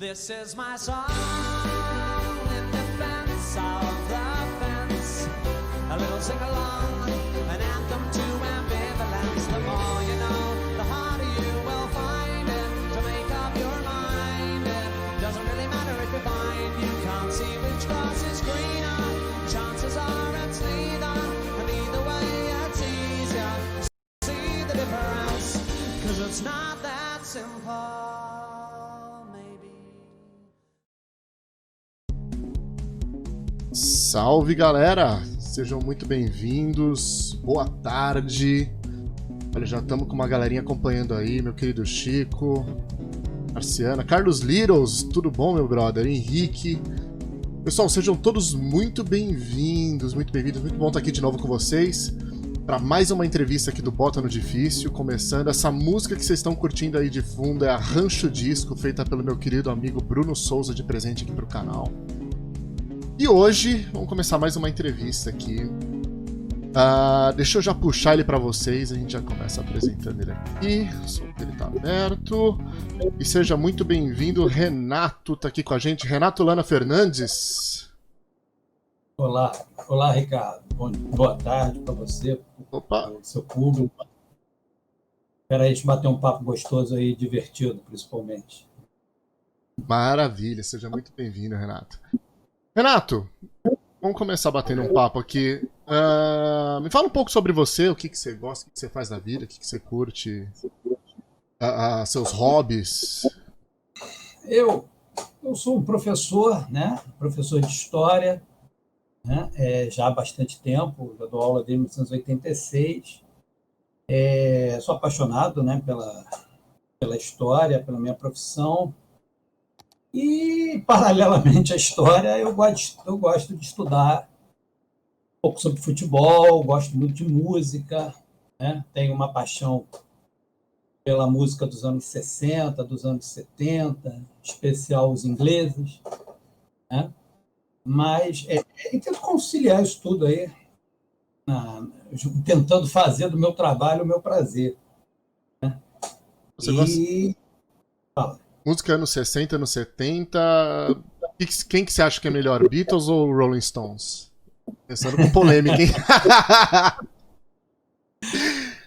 This is my song in defense of the fence. A little sing-along, an anthem to ambivalence. The more you know, the harder you will find it to make up your mind. It doesn't really matter if you find you can't see which grass is greener. Chances are it's neither, and either way it's easier. See the difference, 'cause it's not that simple. Salve, galera! Sejam muito bem-vindos, boa tarde. Olha, já estamos com uma galerinha acompanhando aí, meu querido Chico, Marciana, Carlos Littles, tudo bom, meu brother? Henrique. Pessoal, sejam todos muito bem-vindos, muito bom estar aqui de novo com vocês para mais uma entrevista aqui do Bota no Difícil, começando. Essa música que vocês estão curtindo aí de fundo é a Rancho Disco, feita pelo meu querido amigo Bruno Souza, de presente aqui pro canal. E hoje, vamos começar mais uma entrevista aqui. Deixa eu já puxar ele para vocês, a gente já começa apresentando ele aqui. O som dele tá aberto. E seja muito bem-vindo, Renato tá aqui com a gente. Renato Lana Fernandes. Olá, Ricardo. Boa tarde para você, para o seu público. Espera aí, a gente bater um papo gostoso aí, divertido, principalmente. Maravilha, seja muito bem-vindo, Renato. Renato, vamos começar batendo um papo aqui. Me fala um pouco sobre você, o que você gosta, o que você faz na vida, o que você curte, seus hobbies. Eu sou um professor, né? Professor de História, né? Já há bastante tempo, já dou aula desde 1986. Sou apaixonado, né, pela história, pela minha profissão. E, paralelamente à história, eu gosto de estudar um pouco sobre futebol, gosto muito de música, né? Tenho uma paixão pela música dos anos 60, dos anos 70, em especial os ingleses, né? Mas eu tento conciliar isso tudo aí, tentando fazer do meu trabalho o meu prazer, né? Você gosta? Fala. Música anos 60, anos 70. Quem que você acha que é melhor, Beatles ou Rolling Stones? Pensando com polêmica, hein?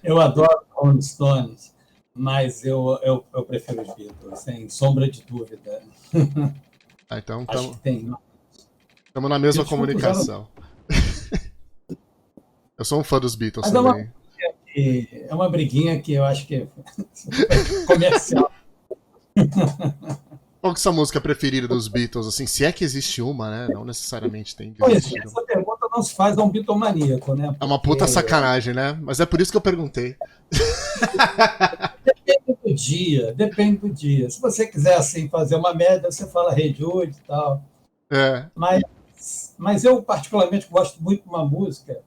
Eu adoro Rolling Stones, mas eu prefiro os Beatles, sem sombra de dúvida. Então acho que tem. Estamos na mesma comunicação. Eu sou um fã dos Beatles mas também. É uma briguinha que eu acho que é comercial. Qual que é a sua música preferida dos Beatles? Assim, se é que existe uma, né? Não necessariamente tem. Pois é, essa pergunta não se faz a um bitomaníaco, né? É uma puta sacanagem, né? Mas é por isso que eu perguntei. Depende do dia. Se você quiser assim, fazer uma média, você fala Hey Jude e tal. Mas eu, particularmente, gosto muito de uma música.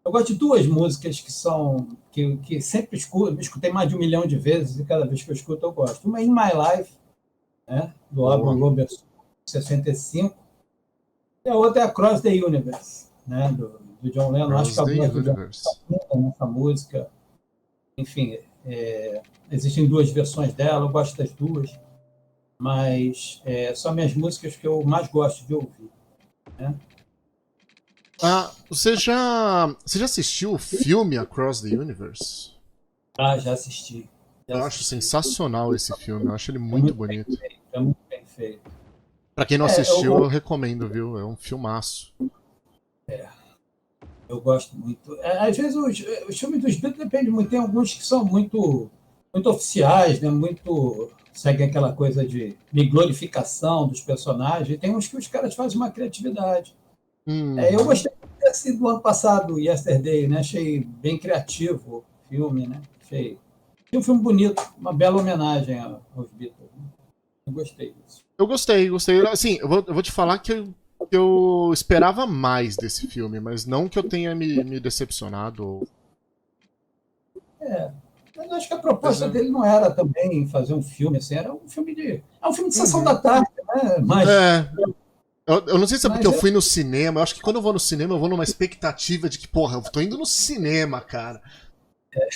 Eu gosto de duas músicas que sempre escutei mais de 1 milhão de vezes e cada vez que eu escuto eu gosto. Uma é In My Life, né, do álbum Robertson, 65, e a outra é Across the Universe, né, do John Lennon. Acho que a voz do John Lennon nessa música. Enfim, existem duas versões dela, eu gosto das duas, mas são minhas músicas que eu mais gosto de ouvir, né? Você já assistiu o filme Across the Universe? Já assisti. Eu acho sensacional esse filme, eu acho ele muito bonito. É muito bem feito. Pra quem não assistiu, eu recomendo, viu? É um filmaço. Eu gosto muito. Às vezes os filmes dos Beatles dependem muito, tem alguns que são muito, muito oficiais, né? Muito seguem aquela coisa de glorificação dos personagens, e tem uns que os caras fazem uma criatividade. Eu gostei desse do ano passado, Yesterday, né? Achei bem criativo o filme, né? Achei um filme bonito, uma bela homenagem aos Beatles. Né? Eu gostei disso. Eu gostei. Assim, eu vou te falar que eu esperava mais desse filme, mas não que eu tenha me decepcionado. Mas acho que a proposta dele não era também fazer um filme assim, era um filme de sessão da tarde, né? Mas eu não sei se é porque eu fui no cinema. Eu acho que quando eu vou no cinema, eu vou numa expectativa de que, porra, eu tô indo no cinema, cara.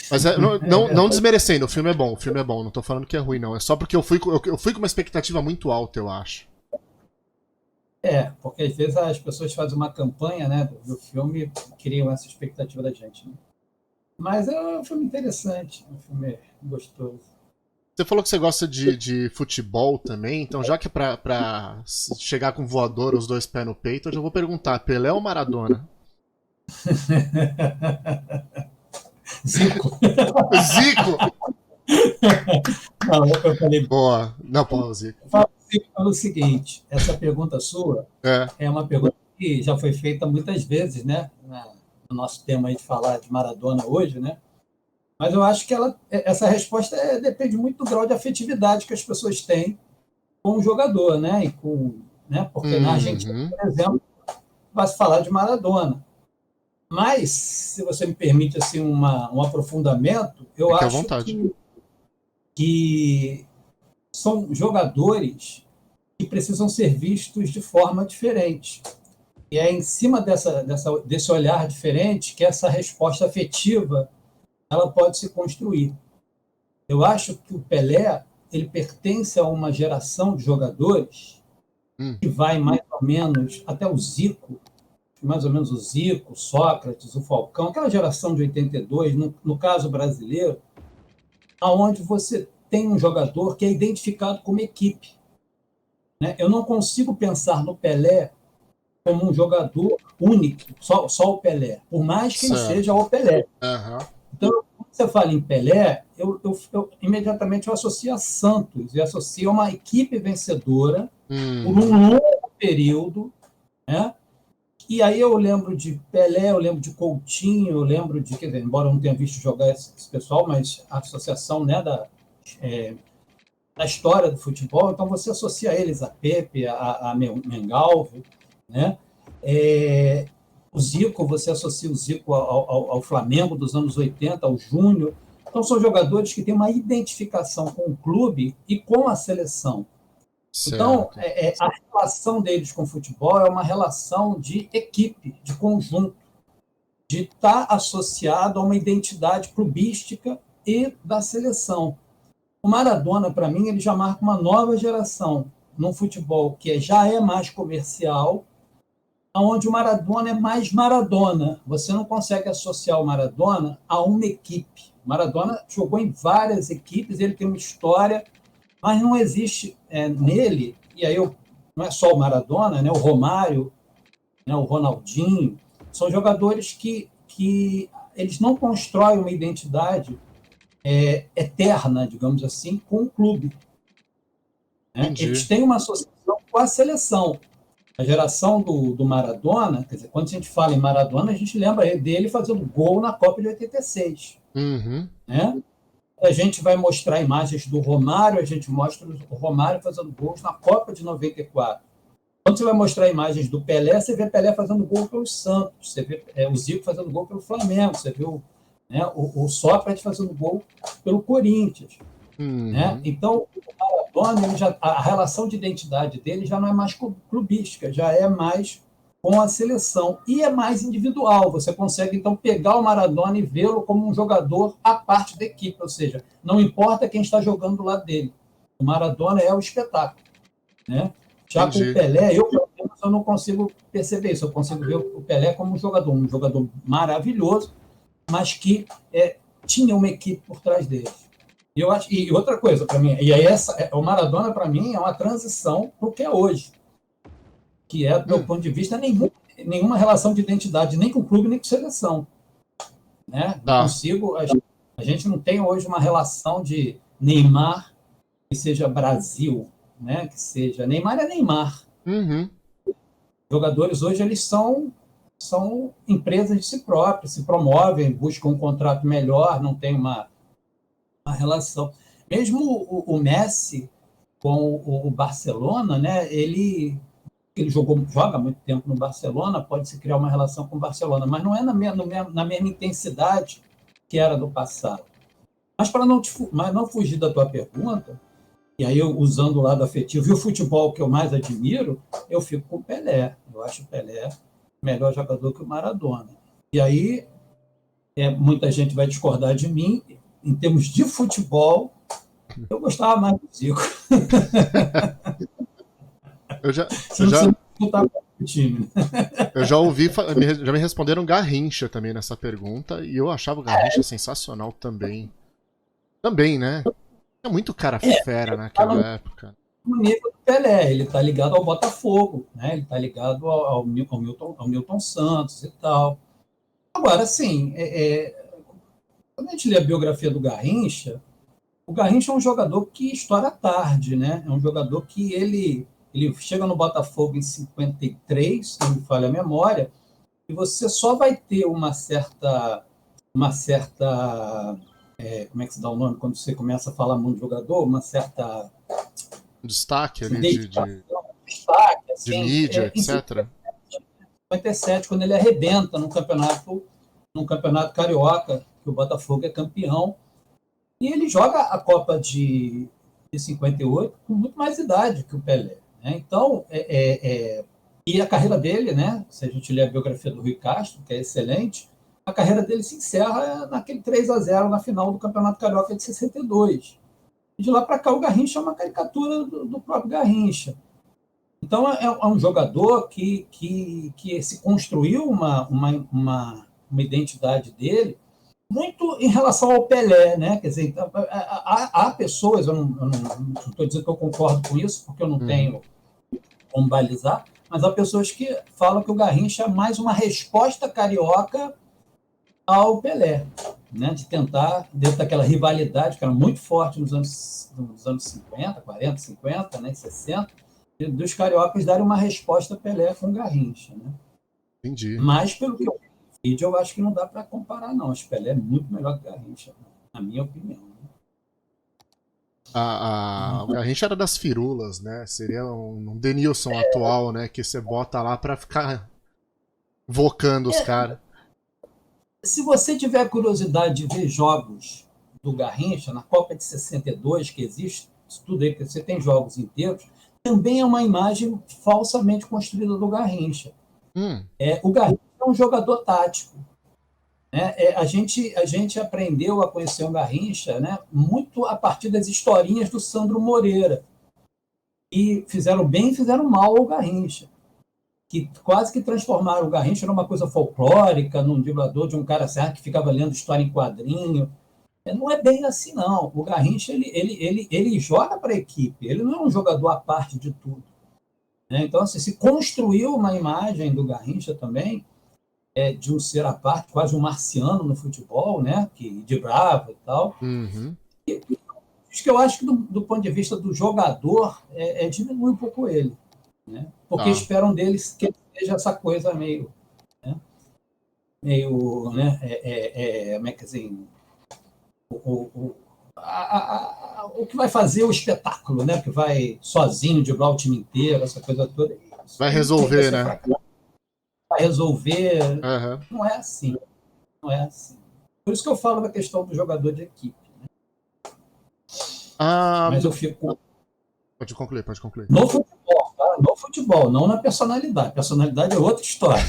Mas não desmerecendo, o filme é bom, não tô falando que é ruim, não. É só porque eu fui com uma expectativa muito alta, eu acho. Porque às vezes as pessoas fazem uma campanha, né, do filme e criam essa expectativa da gente, né? Mas é um filme interessante, um filme gostoso. Você falou que você gosta de futebol também, então já que é pra chegar com voador, os dois pés no peito, eu já vou perguntar, Pelé ou Maradona? Zico. Zico! Não, eu falei, Boa. Não, pô, Zico. eu falo Zico pelo seguinte, essa pergunta sua É. é uma pergunta que já foi feita muitas vezes, né, no nosso tema aí de falar de Maradona hoje, né? Mas eu acho que essa resposta depende muito do grau de afetividade que as pessoas têm com o jogador, né? Porque na Argentina, por exemplo, vai se falar de Maradona. Mas, se você me permite assim, um aprofundamento, eu Fique à acho vontade. que são jogadores que precisam ser vistos de forma diferente. E é em cima desse olhar diferente que essa resposta afetiva ela pode se construir. Eu acho que o Pelé ele pertence a uma geração de jogadores que vai mais ou menos até o Zico, mais ou menos o Zico, Sócrates, o Falcão, aquela geração de 82, no caso brasileiro, aonde você tem um jogador que é identificado como equipe, né? Eu não consigo pensar no Pelé como um jogador único, só o Pelé, por mais que ele seja o Pelé. Então, quando você fala em Pelé, eu imediatamente eu associo a Santos, e associo a uma equipe vencedora por um longo período, né? E aí eu lembro de Pelé, eu lembro de Coutinho, eu lembro de, quer dizer, embora eu não tenha visto jogar esse pessoal, mas a associação, né, da história do futebol, então você associa eles a Pepe, a Mengalvio, né? O Zico, você associa o Zico ao Flamengo dos anos 80, ao Júnior. Então são jogadores que têm uma identificação com o clube e com a seleção. Certo. Então, a relação deles com o futebol é uma relação de equipe, de conjunto, de estar associado a uma identidade clubística e da seleção. O Maradona, para mim, ele já marca uma nova geração num futebol que já é mais comercial, onde o Maradona é mais Maradona. Você não consegue associar o Maradona a uma equipe. O Maradona jogou em várias equipes, ele tem uma história, mas não existe nele, e aí não é só o Maradona, né, o Romário, né, o Ronaldinho, são jogadores que eles não constroem uma identidade eterna, digamos assim, com o clube. Né? Eles têm uma associação com a seleção. A geração do Maradona, quer dizer, quando a gente fala em Maradona, a gente lembra dele fazendo gol na Copa de 86. Né? A gente vai mostrar imagens do Romário, a gente mostra o Romário fazendo gols na Copa de 94. Quando você vai mostrar imagens do Pelé, você vê Pelé fazendo gol pelo Santos, você vê o Zico fazendo gol pelo Flamengo, você vê o Sócrates fazendo gol pelo Corinthians. Né? Então, o Maradona, a relação de identidade dele já não é mais clubística, já é mais com a seleção. E é mais individual. Você consegue, então, pegar o Maradona e vê-lo como um jogador à parte da equipe. Ou seja, não importa quem está jogando do lado dele. O Maradona é o espetáculo. Né? Já com o Pelé, eu não consigo perceber isso. Eu consigo ver o Pelé como um jogador maravilhoso, mas que tinha uma equipe por trás dele. E outra coisa para mim, e aí o Maradona para mim é uma transição para o que é hoje, que é, do meu ponto de vista, nenhuma relação de identidade, nem com o clube, nem com a seleção. Né? A gente não tem hoje uma relação de Neymar que seja Brasil, né? Que seja Neymar é Neymar. Jogadores hoje eles são empresas de si próprios, se promovem, buscam um contrato melhor, não tem uma relação. Mesmo o com o Barcelona, né? Ele joga muito tempo no Barcelona, pode-se criar uma relação com o Barcelona, mas não é na mesma intensidade que era do passado. Mas para não fugir da tua pergunta, e aí eu usando o lado afetivo e o futebol que eu mais admiro, eu fico com o Pelé. Eu acho o Pelé melhor jogador que o Maradona. E aí Muita gente vai discordar de mim. Em termos de futebol, eu gostava mais do Zico. Eu já, Você eu não já, precisa disputar com o time. eu já ouvi, já me responderam Garrincha também nessa pergunta, e eu achava o Garrincha sensacional também. Também, né? É muito cara fera naquela época. No nível do Pelé, ele está ligado ao Botafogo, né? Ele está ligado ao Milton Santos e tal. Agora, sim, quando a gente lê a biografia do Garrincha, o Garrincha é um jogador que estoura tarde, né? É um jogador que ele chega no Botafogo em 53, se não me falha a memória, e você só vai ter como é que se dá o nome? Quando você começa a falar muito de jogador, uma certa Um destaque ali identificação, destaque, de assim, mídia, em etc. 57, quando ele arrebenta num campeonato carioca, que o Botafogo é campeão, e ele joga a Copa de 58 com muito mais idade que o Pelé. Né? Então, e a carreira dele, né? Se a gente ler a biografia do Rui Castro, que é excelente, a carreira dele se encerra naquele 3-0 na final do Campeonato Carioca de 62. E de lá para cá, o Garrincha é uma caricatura do próprio Garrincha. Então, é um jogador que se construiu uma identidade dele muito em relação ao Pelé, né? Quer dizer, há pessoas, eu não estou dizendo que eu concordo com isso, porque eu não tenho como balizar, mas há pessoas que falam que o Garrincha é mais uma resposta carioca ao Pelé, né? De tentar, dentro daquela rivalidade que era muito forte nos anos 50, 40, 50, né? 60, dos cariocas darem uma resposta a Pelé com o Garrincha, né? Entendi. Mas, pelo que eu vi no vídeo, eu acho que não dá para comparar, não. Acho que Pelé é muito melhor que o Garrincha, na minha opinião. Né? O Garrincha era das firulas, né? Seria um Denilson atual, né? Que você bota lá pra ficar invocando os caras. Se você tiver curiosidade de ver jogos do Garrincha, na Copa de 62, que existe, isso tudo aí, que você tem jogos inteiros, também é uma imagem falsamente construída do Garrincha. O Garrincha é um jogador tático. Né? A gente aprendeu a conhecer o Garrincha, né, muito a partir das historinhas do Sandro Moreira. E fizeram bem e fizeram mal ao Garrincha. Que quase que transformaram o Garrincha numa coisa folclórica, num driblador de um cara certo que ficava lendo história em quadrinho. Não é bem assim, não. O Garrincha ele joga para a equipe, ele não é um jogador à parte de tudo. Né? Então, assim, se construiu uma imagem do Garrincha também, de um ser à parte, quase um marciano no futebol, né? Que de bravo e tal. E, isso que eu acho que, do ponto de vista do jogador, diminui um pouco ele. Né? Porque esperam deles que ele seja essa coisa meio, né? Como é que assim, o que vai fazer o espetáculo, né? Que vai sozinho driblar o time inteiro, essa coisa toda. Vai resolver, né? Vai resolver. Não é assim. Não é assim. Por isso que eu falo da questão do jogador de equipe. Né? Mas eu fico. Pode concluir. No futebol, tá? No futebol, não na personalidade. Personalidade é outra história.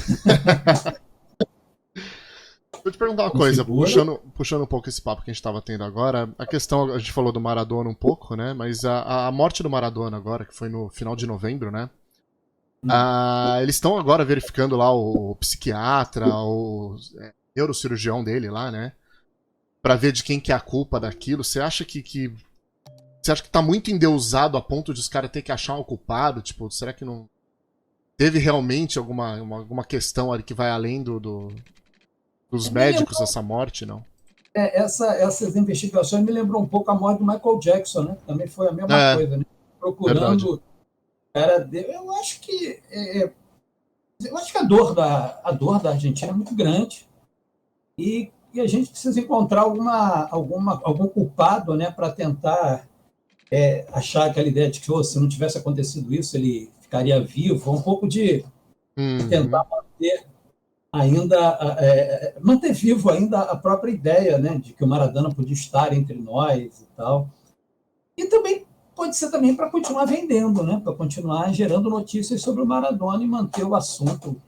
Vou te perguntar uma coisa, puxando um pouco esse papo que a gente estava tendo agora. A questão, a gente falou do Maradona um pouco, né? Mas a morte do Maradona agora, que foi no final de novembro, né? Eles estão agora verificando lá o psiquiatra, o neurocirurgião dele lá, né? Pra ver de quem que é a culpa daquilo. Você acha que tá muito endeusado a ponto de os caras terem que achar um culpado? Tipo, será que não teve realmente alguma questão ali que vai além dos médicos essa morte, não? Essas investigações me lembram um pouco a morte do Michael Jackson, né? Também foi a mesma coisa, né? Procurando era dele. Eu acho que a dor da Argentina é muito grande e a gente precisa encontrar algum culpado, né, para tentar achar aquela ideia de que se não tivesse acontecido isso, ele ficaria vivo. Um pouco de tentar manter vivo ainda a própria ideia, né, de que o Maradona podia estar entre nós e tal. E também pode ser também para continuar vendendo, né, para continuar gerando notícias sobre o Maradona e manter o assunto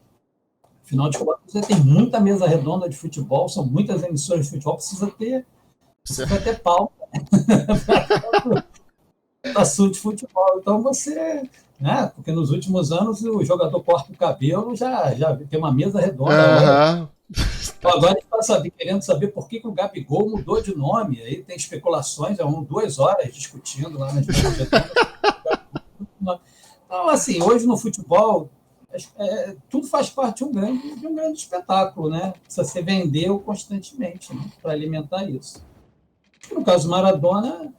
Afinal de contas, você tem muita mesa redonda de futebol, são muitas emissoras de futebol, precisa ter pauta assunto de futebol. Então você, né? Porque nos últimos anos o jogador corta o cabelo, já tem uma mesa redonda. Uhum. Agora a gente está querendo saber por que o Gabigol mudou de nome. Aí tem especulações, 2 horas discutindo lá nas mesas redondas. Então, assim, hoje no futebol, tudo faz parte de um grande espetáculo, né? Precisa ser vendeu constantemente, né? Para alimentar isso. No caso do Maradona,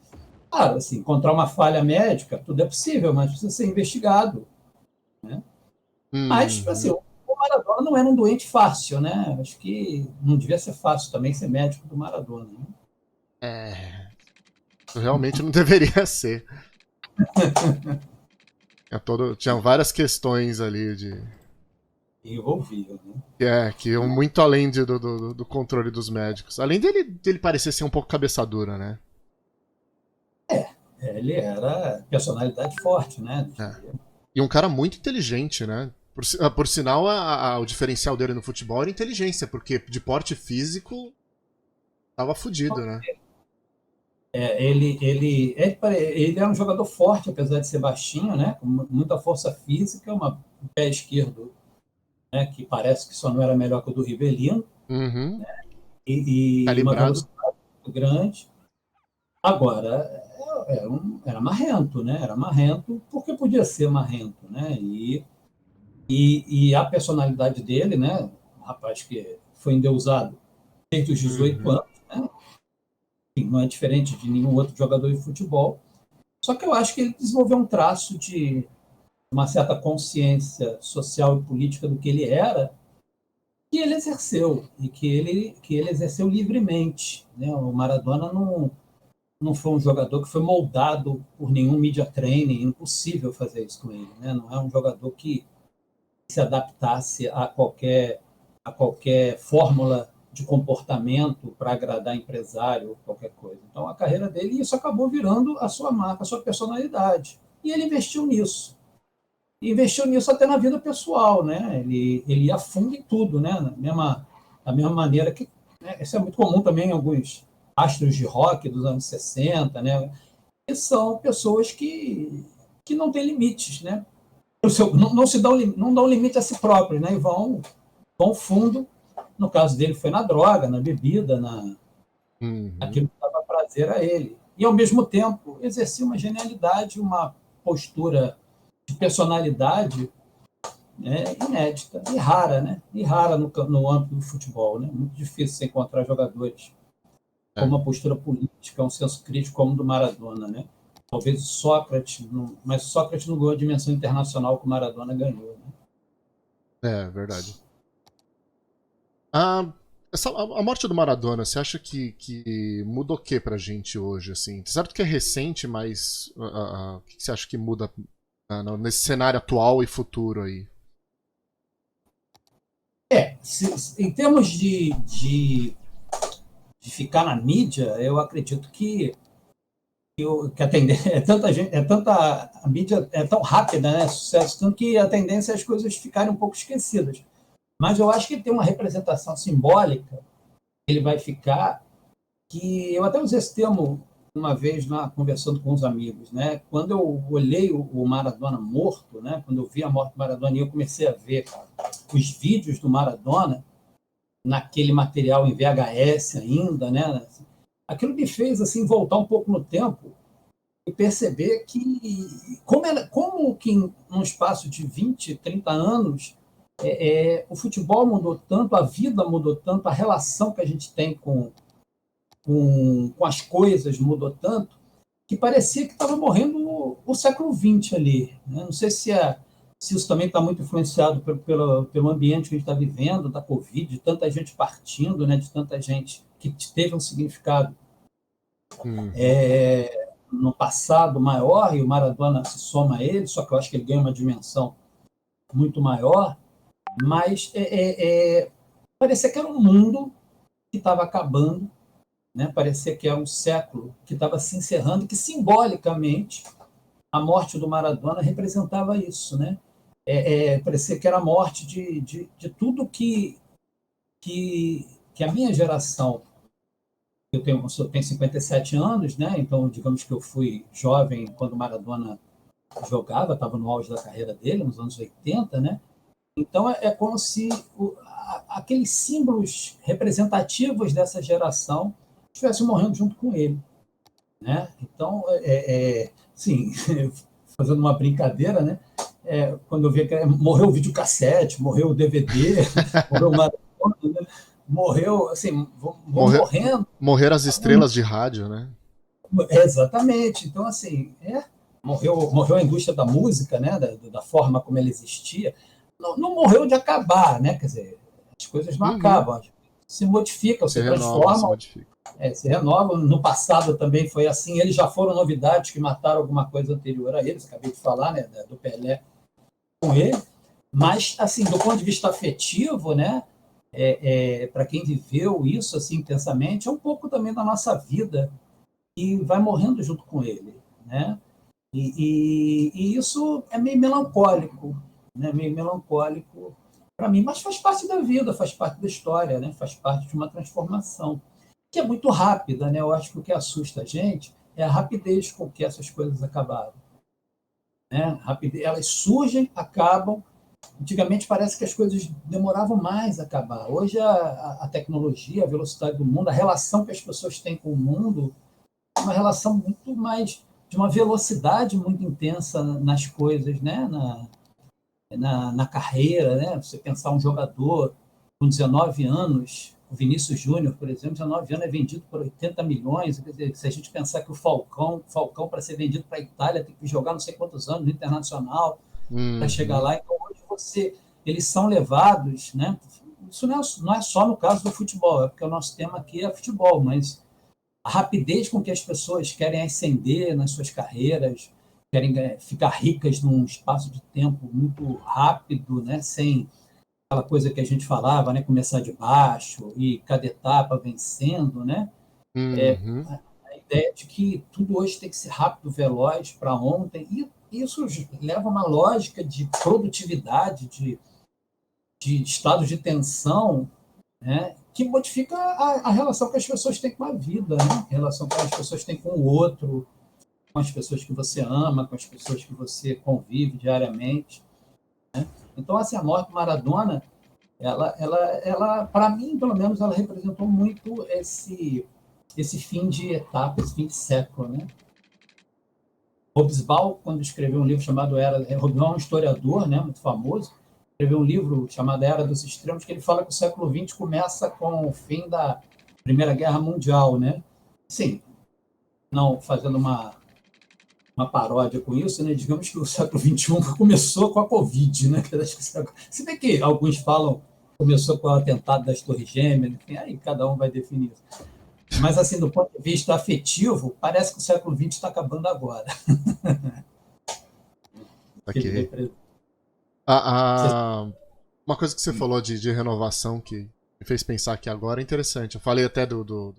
claro, assim, encontrar uma falha médica, tudo é possível, mas precisa ser investigado, né? Mas, assim, o Maradona não era um doente fácil, né? Acho que não devia ser fácil também ser médico do Maradona, né? Realmente não deveria ser. Tinha várias questões ali envolvido, né? Que iam muito além do controle dos médicos. Além dele parecer ser um pouco cabeça dura, né? Ele era personalidade forte, né? E um cara muito inteligente, né? Por sinal, o diferencial dele no futebol era inteligência, porque de porte físico tava fudido, né? Ele era um jogador forte, apesar de ser baixinho, né? Com muita força física, um pé esquerdo, né? Que parece que só não era melhor que o do Rivelino, né? E uma velocidade muito grande. Agora, era marrento, né? Era marrento porque podia ser marrento, né? E a personalidade dele, né? Um rapaz que foi endeusado desde os 18 anos, né? Não é diferente de nenhum outro jogador de futebol. Só que eu acho que ele desenvolveu um traço de uma certa consciência social e política do que ele era, que ele exerceu, e que ele exerceu livremente, né? O Maradona não foi um jogador que foi moldado por nenhum media training, impossível fazer isso com ele, né? Não é um jogador que se adaptasse a qualquer fórmula de comportamento para agradar empresário ou qualquer coisa. Então, a carreira dele, isso acabou virando a sua marca, a sua personalidade. E ele investiu nisso. E investiu nisso até na vida pessoal, né? Ele ia fundo em tudo, né? Da mesma maneira que... Né? Isso é muito comum também em alguns astros de rock dos anos 60, né? E são pessoas que não têm limites, né? Não dão limite a si próprios, né? E vão fundo. No caso dele, foi na droga, na bebida, aquilo que dava prazer a ele. E, ao mesmo tempo, exercia uma genialidade, uma postura de personalidade, né, inédita e rara, né? E rara no âmbito do futebol, né? Muito difícil você encontrar jogadores com uma postura política, um senso crítico como o do Maradona, né? Talvez o Sócrates, mas o Sócrates não ganhou a dimensão internacional que o Maradona ganhou, né? Verdade. A morte do Maradona, você acha que muda o que pra gente hoje, assim? Certo que é recente, mas o que você acha que muda nesse cenário atual e futuro aí? Em termos de ficar na mídia, eu acredito que a tendência a mídia é tão rápida, né? Sucesso, tanto que a tendência é as coisas ficarem um pouco esquecidas. Mas eu acho que tem uma representação simbólica, ele vai ficar, que eu até usei esse termo uma vez conversando com os amigos, né? Quando eu olhei o Maradona morto, né? Quando eu vi a morte do Maradona e eu comecei a ver os vídeos do Maradona naquele material em VHS ainda, né? Aquilo me fez assim voltar um pouco no tempo e perceber que como que em um espaço de 20, 30 anos o futebol mudou tanto, a vida mudou tanto, a relação que a gente tem com as coisas mudou tanto, que parecia que estava morrendo o século XX ali, né? Não sei se isso também está muito influenciado pelo ambiente que a gente está vivendo, da Covid, de tanta gente partindo, né? De tanta gente que teve um significado no passado maior, e o Maradona se soma a ele, só que eu acho que ele ganha uma dimensão muito maior, mas parecia que era um mundo que estava acabando, né? Parecia que era um século que estava se encerrando, que simbolicamente a morte do Maradona representava isso, né? parecia que era a morte de tudo que a minha geração, eu tenho 57 anos, né? Então, digamos que eu fui jovem quando o Maradona jogava, estava no auge da carreira dele, nos anos 80, né? Então, é como se aqueles símbolos representativos dessa geração estivessem morrendo junto com ele, né? Então, sim, fazendo uma brincadeira, né? Quando eu vi que morreu o videocassete, morreu o DVD, morreu o Maradona, né? Morreu, assim, vão morrendo. Morreram as estrelas de rádio, né? Exatamente. Então, assim, morreu a indústria da música, né? Da forma como ela existia. Não morreu de acabar, né? Quer dizer, as coisas não acabam, se modificam, se transformam, se renovam. No passado também foi assim. Eles já foram novidades que mataram alguma coisa anterior a eles. Acabei de falar, né? Do Pelé com ele. Mas, assim, do ponto de vista afetivo, né? Para quem viveu isso assim intensamente, é um pouco também da nossa vida e vai morrendo junto com ele, né? E isso é meio melancólico, né? Meio melancólico para mim, mas faz parte da vida, faz parte da história, né? Faz parte de uma transformação que é muito rápida, né? Eu acho que o que assusta a gente é a rapidez com que essas coisas acabaram, né? Elas surgem, acabam. Antigamente parece que as coisas demoravam mais a acabar. Hoje a tecnologia, a velocidade do mundo, a relação que as pessoas têm com o mundo é uma relação muito mais, de uma velocidade muito intensa nas coisas, né? Na carreira, né? Você pensar um jogador com 19 anos, o Vinícius Júnior, por exemplo, 19 anos é vendido por 80 milhões. Quer dizer, se a gente pensar que o Falcão para ser vendido para a Itália tem que jogar não sei quantos anos no Internacional para chegar lá. Então, eles são levados, né? Isso não é só no caso do futebol, é porque o nosso tema aqui é futebol, mas a rapidez com que as pessoas querem ascender nas suas carreiras, querem ficar ricas num espaço de tempo muito rápido, né? Sem aquela coisa que a gente falava, né? Começar de baixo e cada etapa vencendo, né? A ideia de que tudo hoje tem que ser rápido, veloz, para ontem, e isso leva a uma lógica de produtividade, de estado de tensão, né, que modifica a relação que as pessoas têm com a vida, né, a relação que as pessoas têm com o outro, com as pessoas que você ama, com as pessoas que você convive diariamente, né? Então, assim, a morte do Maradona, ela para mim, pelo menos, ela representou muito esse fim de etapa, esse fim de século, né? Hobsbawm, quando escreveu um livro chamado Hobsbawm é um historiador, né, muito famoso, escreveu um livro chamado Era dos Extremos, que ele fala que o século XX começa com o fim da Primeira Guerra Mundial, né? Sim, não fazendo uma paródia com isso, né? Digamos que o século XXI começou com a Covid, né? Se bem que alguns falam que começou com o atentado das Torres Gêmeas, enfim, aí cada um vai definir isso. Mas, assim, do ponto de vista afetivo, parece que o século XX está acabando agora. Okay. Uma coisa que você falou de renovação que me fez pensar aqui agora é interessante. Eu falei até do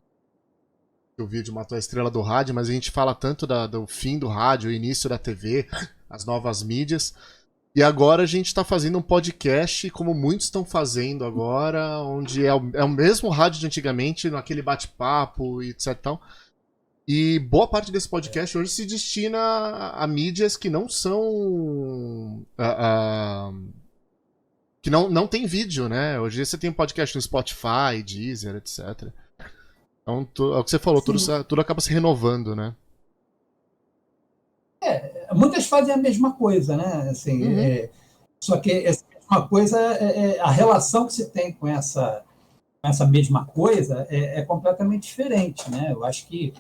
vídeo Matou a Estrela do Rádio, mas a gente fala tanto do fim do rádio, o início da TV, as novas mídias. E agora a gente está fazendo um podcast, como muitos estão fazendo agora, onde é o mesmo rádio de antigamente, naquele bate-papo e etc. E boa parte desse podcast hoje se destina a mídias que não são... que não tem vídeo, né? Hoje você tem um podcast no Spotify, Deezer, etc. Então, é o que você falou, tudo acaba se renovando, né? Muitas fazem a mesma coisa, né? Assim, só que essa mesma coisa, a relação que se tem com essa mesma coisa é completamente diferente, né? Eu acho que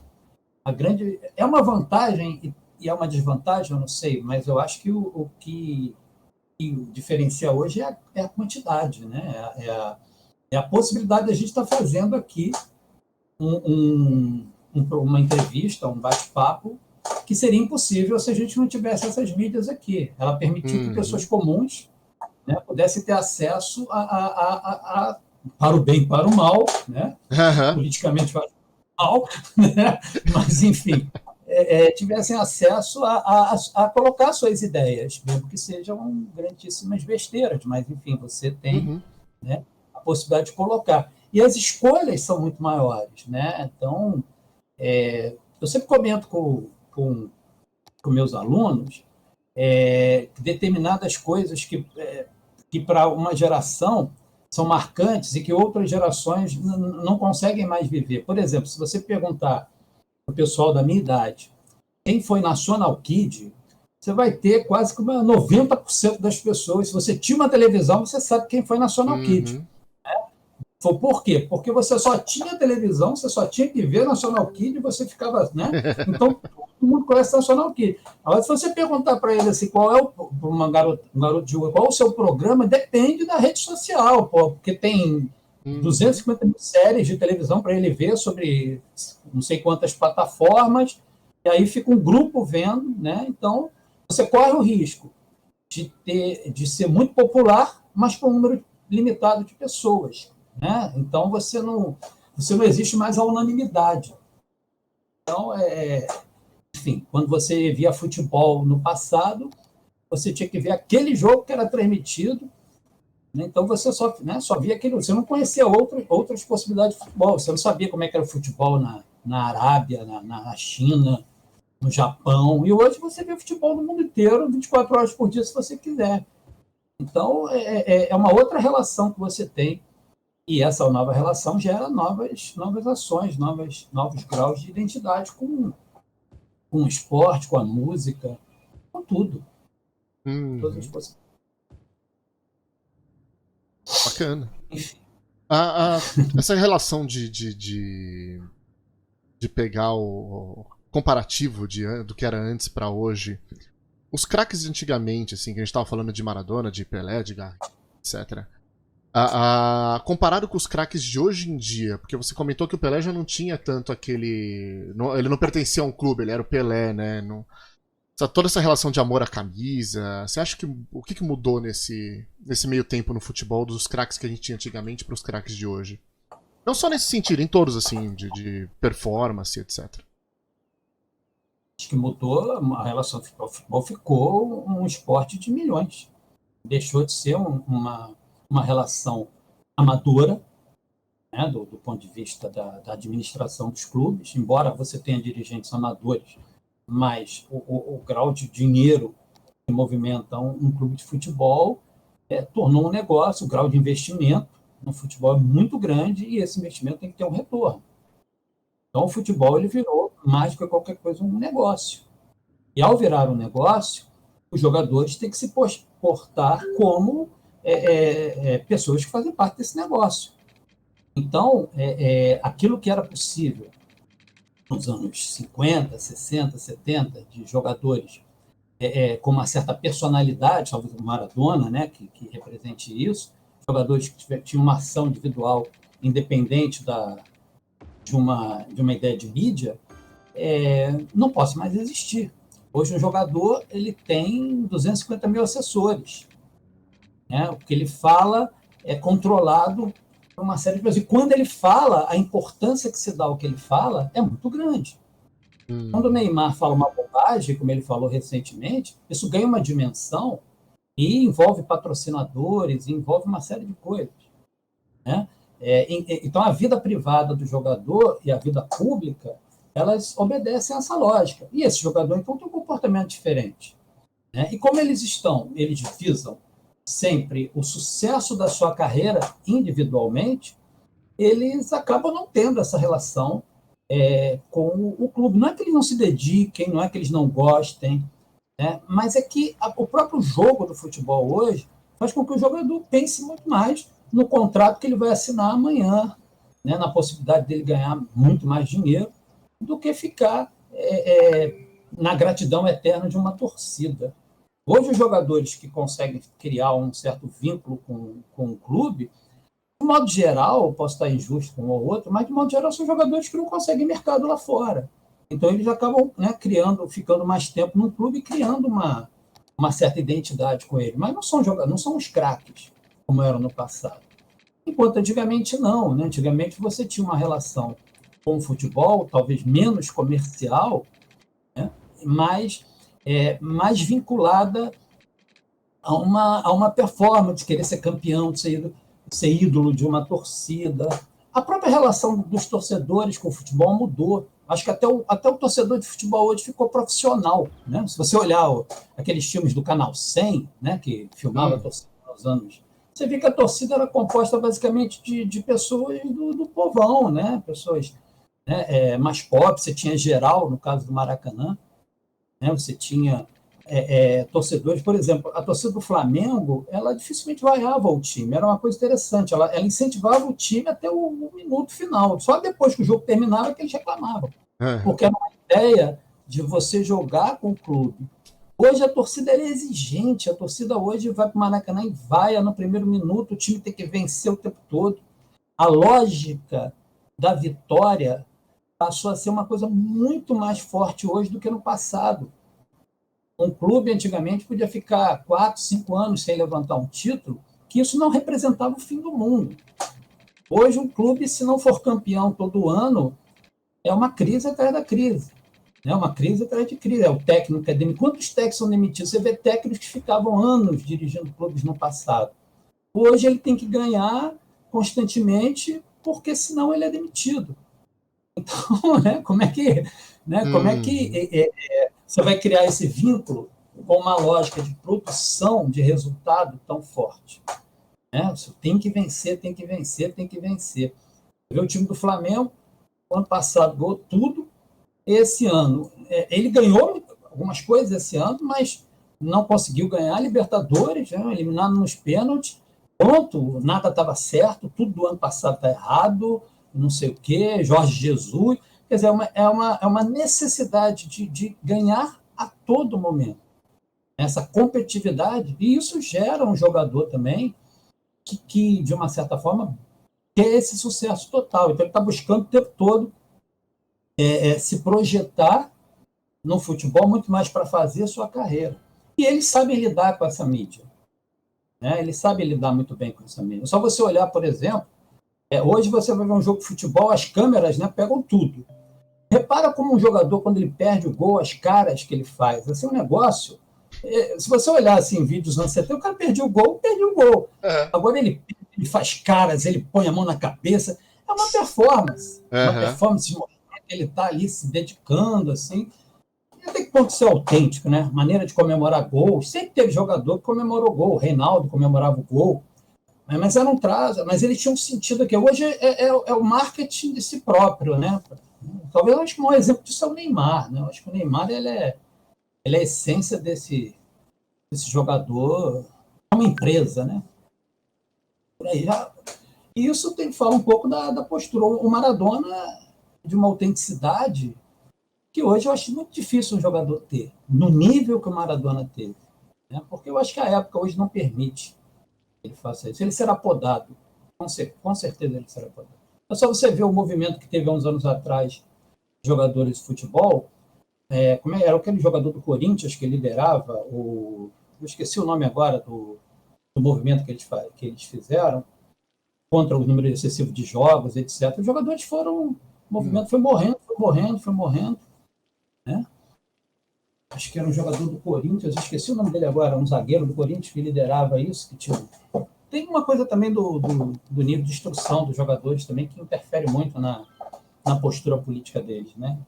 é uma vantagem e é uma desvantagem, eu não sei, mas eu acho que o que diferencia hoje é a quantidade, né? É a possibilidade de a gente estar fazendo aqui uma entrevista, um bate-papo, que seria impossível se a gente não tivesse essas mídias aqui. Ela permitiu que pessoas comuns, né, pudessem ter acesso para o bem e para o mal, né? Politicamente para o mal, né? Mas, enfim, tivessem acesso a colocar suas ideias, mesmo que sejam grandíssimas besteiras, mas, enfim, você tem Uhum. né, a possibilidade de colocar. E as escolhas são muito maiores. Né? Então, eu sempre comento com meus alunos determinadas coisas que para uma geração são marcantes e que outras gerações não conseguem mais viver. Por exemplo, se você perguntar para o pessoal da minha idade quem foi National Kid, você vai ter quase que 90% das pessoas. Se você tinha uma televisão, você sabe quem foi National Kid. Uhum. Por quê? Porque você só tinha televisão, você só tinha que ver National Kid e você ficava, né? Então, todo mundo conhece National Kid. Agora, se você perguntar para ele assim, qual é um garoto de rua, qual é o seu programa, depende da rede social, porque tem 250 mil séries de televisão para ele ver sobre não sei quantas plataformas, e aí fica um grupo vendo, né? Então, você corre o risco de ser muito popular, mas com um número limitado de pessoas. Né? Então, você não existe mais a unanimidade. Então, enfim, quando você via futebol no passado, você tinha que ver aquele jogo que era transmitido, né? Então você só via aquele. Você não conhecia outras possibilidades de futebol, você não sabia como é que era o futebol na Arábia, na China, no Japão, e hoje você vê futebol no mundo inteiro, 24 horas por dia, se você quiser. Então, é uma outra relação que você tem. E essa nova relação gera novas ações, novos graus de identidade com o esporte, com a música, com tudo. Todas as possibilidades. Bacana. Enfim. Essa relação de pegar o comparativo do que era antes para hoje, os craques de antigamente, assim, que a gente estava falando de Maradona, de Pelé, de Garrincha, etc. Comparado com os craques de hoje em dia, porque você comentou que o Pelé já não tinha tanto aquele. Ele não pertencia a um clube, ele era o Pelé, né? Toda essa relação de amor à camisa. Você acha que o que mudou nesse meio tempo no futebol dos craques que a gente tinha antigamente para os craques de hoje? Não só nesse sentido, em todos, assim, de performance, etc. Acho que mudou a relação do futebol. O futebol ficou um esporte de milhões. Deixou de ser uma relação amadora, né, do ponto de vista da administração dos clubes, embora você tenha dirigentes amadores, mas o grau de dinheiro que movimenta um clube de futebol tornou um negócio, o grau de investimento no futebol é muito grande e esse investimento tem que ter um retorno. Então, o futebol ele virou, mais do que qualquer coisa, um negócio. E, ao virar um negócio, os jogadores têm que se portar como pessoas que fazem parte desse negócio. Então, aquilo que era possível nos anos 50, 60, 70, de jogadores com uma certa personalidade, talvez o Maradona, né, que represente isso, jogadores que tinham uma ação individual independente de uma ideia de mídia, não pode mais existir. Hoje, um jogador ele tem 250 mil assessores. Né? O que ele fala é controlado por uma série de pessoas. E quando ele fala, a importância que se dá ao que ele fala é muito grande. Quando o Neymar fala uma bobagem, como ele falou recentemente, isso ganha uma dimensão e envolve patrocinadores, envolve uma série de coisas. Né? Então, a vida privada do jogador e a vida pública, elas obedecem a essa lógica. E esse jogador, então, tem um comportamento diferente. Né? E como eles visam sempre o sucesso da sua carreira individualmente, eles acabam não tendo essa relação com o clube. Não é que eles não se dediquem, não é que eles não gostem, né? Mas é que o próprio jogo do futebol hoje faz com que o jogador pense muito mais no contrato que ele vai assinar amanhã, né? Na possibilidade dele ganhar muito mais dinheiro, do que ficar na gratidão eterna de uma torcida. Hoje, os jogadores que conseguem criar um certo vínculo com o clube, de modo geral, posso estar injusto com um ou outro, mas de modo geral são jogadores que não conseguem mercado lá fora. Então, eles acabam, né, ficando mais tempo no clube e criando uma certa identidade com ele. Mas não são os craques, como eram no passado. Enquanto antigamente não. Né? Antigamente você tinha uma relação com o futebol, talvez menos comercial, mais vinculada a uma performance, querer ser campeão, de ser ídolo de uma torcida. A própria relação dos torcedores com o futebol mudou. Acho que até o torcedor de futebol hoje ficou profissional, né? Se você olhar aqueles filmes do Canal 100, né, que filmava a torcida nos anos, você vê que a torcida era composta basicamente de pessoas do povão, né? Pessoas, né, mais pobres. Você tinha geral, no caso do Maracanã, né? Você tinha torcedores, por exemplo, a torcida do Flamengo, ela dificilmente vaiava o time, era uma coisa interessante, ela incentivava o time até o minuto final, só depois que o jogo terminava que eles reclamavam, porque era uma ideia de você jogar com o clube. Hoje a torcida é exigente, a torcida hoje vai para o Maracanã e vaia no primeiro minuto, o time tem que vencer o tempo todo. A lógica da vitória passou a ser uma coisa muito mais forte hoje do que no passado. Um clube, antigamente, podia ficar 4, 5 anos sem levantar um título, que isso não representava o fim do mundo. Hoje, um clube, se não for campeão todo ano, é uma crise atrás da crise. É uma crise atrás de crise. É o técnico que é demitido. Quantos técnicos são demitidos? Você vê técnicos que ficavam anos dirigindo clubes no passado. Hoje, ele tem que ganhar constantemente, porque senão ele é demitido. Então, né, como é que você vai criar esse vínculo com uma lógica de produção de resultado tão forte? Né? Você tem que vencer, tem que vencer, tem que vencer. Você vê o time do Flamengo, o ano passado ganhou tudo, esse ano ele ganhou algumas coisas esse ano, mas não conseguiu ganhar a Libertadores, né? Eliminado nos pênaltis, pronto, nada estava certo, tudo do ano passado está errado, não sei o quê, Jorge Jesus. Quer dizer, é uma necessidade de ganhar a todo momento. Essa competitividade, e isso gera um jogador também que de uma certa forma, quer esse sucesso total. Então, ele está buscando o tempo todo se projetar no futebol muito mais para fazer a sua carreira. E eles sabem lidar com essa mídia. Né? Eles sabem lidar muito bem com essa mídia. Só você olhar, por exemplo, hoje você vai ver um jogo de futebol, as câmeras, né, pegam tudo. Repara como um jogador, quando ele perde o gol, as caras que ele faz. Assim, um negócio... Se você olhar assim, vídeos dos anos 70, o cara perdeu o gol. Agora ele faz caras, ele põe a mão na cabeça. É uma performance. Uma performance de mostrar que ele está ali se dedicando, assim. E tem que ponto ser autêntico, né? Maneira de comemorar gols. Sempre teve jogador que comemorou gol. O Reinaldo comemorava o gol. Mas era um traço, mas ele tinha um sentido aqui. Hoje é o marketing de si próprio, né? Talvez eu acho que um exemplo disso é o Neymar, né? Eu acho que o Neymar ele é a essência desse jogador, é uma empresa, né? Por aí já. E isso tem que falar um pouco da postura. O Maradona, de uma autenticidade que hoje eu acho muito difícil um jogador ter, no nível que o Maradona teve. Né? Porque eu acho que a época hoje não permite que ele faça isso. Ele será podado. Com certeza ele será podado. É só você ver o movimento que teve há uns anos atrás de jogadores de futebol. Como era aquele jogador do Corinthians que liderava, eu esqueci o nome agora do movimento que eles fizeram contra o número excessivo de jogos, etc. Os jogadores o movimento foi morrendo. Né? Acho que era um jogador do Corinthians, eu esqueci o nome dele agora, um zagueiro do Corinthians que liderava isso. Tem uma coisa também do nível de instrução dos jogadores também que interfere muito na postura política deles, né?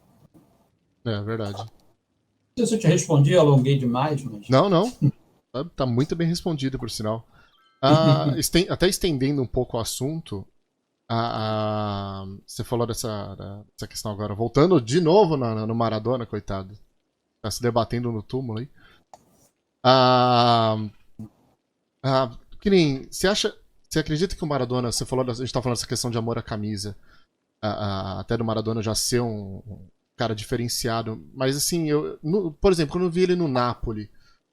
É verdade. Não sei se eu te respondi, eu alonguei demais, mas... Não. Tá muito bem respondido, por sinal. Até estendendo um pouco o assunto, você falou dessa questão agora, voltando de novo no Maradona, coitado. Tá se debatendo no túmulo aí. Você acredita que o Maradona, a gente tá falando dessa questão de amor à camisa, até do Maradona já ser um cara diferenciado, mas assim, por exemplo, quando eu vi ele no Napoli,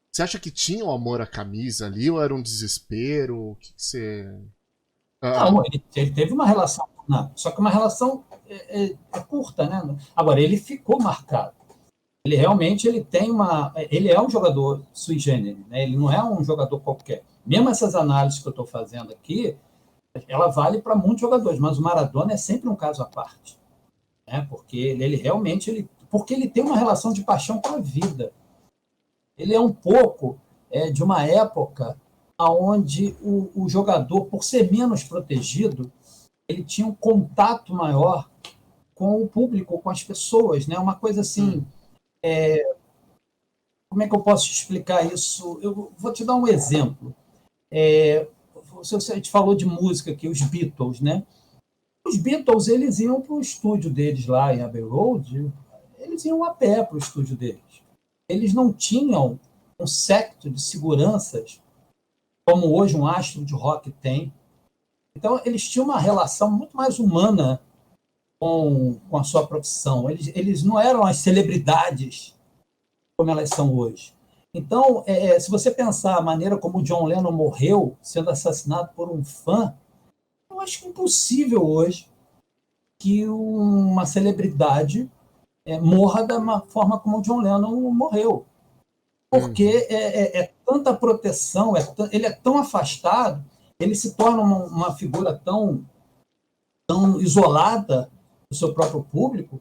você acha que tinha um amor à camisa ali, ou era um desespero? O que você... Não, ele teve uma relação, só que uma relação curta, né? Agora, ele ficou marcado. Ele realmente ele é um jogador sui generis, né? Ele não é um jogador qualquer. Mesmo essas análises que eu estou fazendo aqui, ela vale para muitos jogadores, mas o Maradona é sempre um caso à parte. Né? Porque ele realmente, porque ele tem uma relação de paixão com a vida. Ele é um pouco de uma época onde o jogador, por ser menos protegido, ele tinha um contato maior com o público, com as pessoas, né? Uma coisa assim, como é que eu posso explicar isso? Eu vou te dar um exemplo. A gente falou de música aqui, os Beatles, né? Os Beatles, eles iam para o estúdio deles lá em Abbey Road, eles iam a pé para o estúdio deles. Eles não tinham um séquito de seguranças como hoje um astro de rock tem. Então, eles tinham uma relação muito mais humana com a sua profissão. Eles não eram as celebridades como elas são hoje. Então, se você pensar a maneira como o John Lennon morreu, sendo assassinado por um fã, eu acho que é impossível hoje que uma celebridade morra da forma como o John Lennon morreu. Porque é tanta proteção, ele é tão afastado, ele se torna uma figura tão isolada do seu próprio público.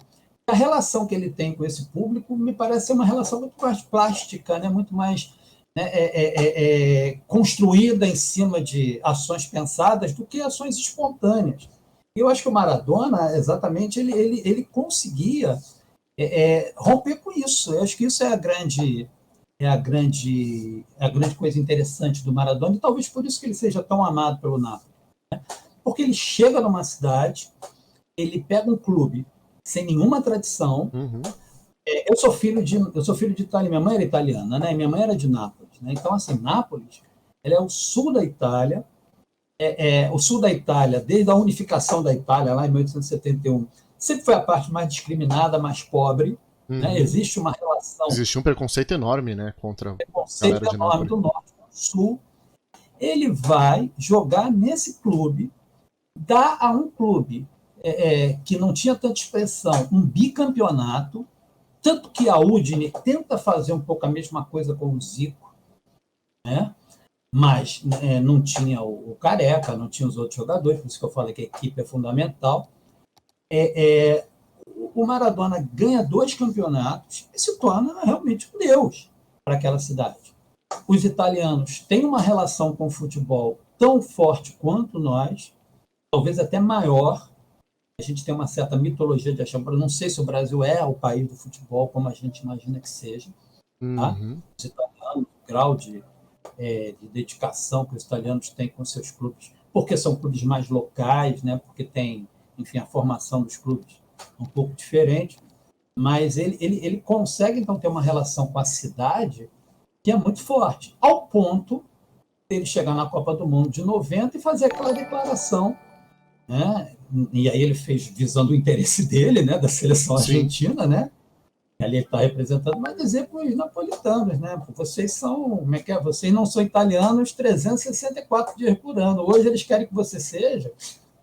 A relação que ele tem com esse público me parece ser uma relação muito mais plástica, né? Muito mais construída em cima de ações pensadas do que ações espontâneas. Eu acho que o Maradona, exatamente, ele conseguia romper com isso. Eu acho que isso é a grande coisa interessante do Maradona, e talvez por isso que ele seja tão amado pelo Napoli. Né? Porque ele chega numa cidade, ele pega um clube sem nenhuma tradição. Eu sou filho de Itália, minha mãe era italiana, né? Minha mãe era de Nápoles, né? Então, assim, Nápoles, ela é o sul da Itália, o sul da Itália, desde a unificação da Itália, lá em 1871, sempre foi a parte mais discriminada, mais pobre. Né? Existe uma relação. Existe um preconceito enorme, né, contra a galera de Nápoles. Do norte para o sul. Ele vai jogar nesse clube, dá a um clube que não tinha tanta expressão, um bicampeonato, tanto que a Udine tenta fazer um pouco a mesma coisa com o Zico, né? Mas não tinha o Careca, não tinha os outros jogadores, por isso que eu falei que a equipe é fundamental. O Maradona ganha 2 campeonatos e se torna realmente um deus para aquela cidade. Os italianos têm uma relação com o futebol tão forte quanto nós, talvez até maior. A gente tem uma certa mitologia de achar, não sei se o Brasil é o país do futebol como a gente imagina que seja. Tá? Os italianos, o grau de dedicação que os italianos têm com seus clubes, porque são clubes mais locais, né? Porque tem, enfim, a formação dos clubes um pouco diferente, mas ele consegue, então, ter uma relação com a cidade que é muito forte, ao ponto de ele chegar na Copa do Mundo de 90 e fazer aquela declaração, né? E aí ele fez visando o interesse dele, né, da seleção argentina, né? E ali ele está representando, mas dizer para os napolitanos, né? Vocês são, como é que é? Vocês não são italianos 364 dias por ano. Hoje eles querem que você seja,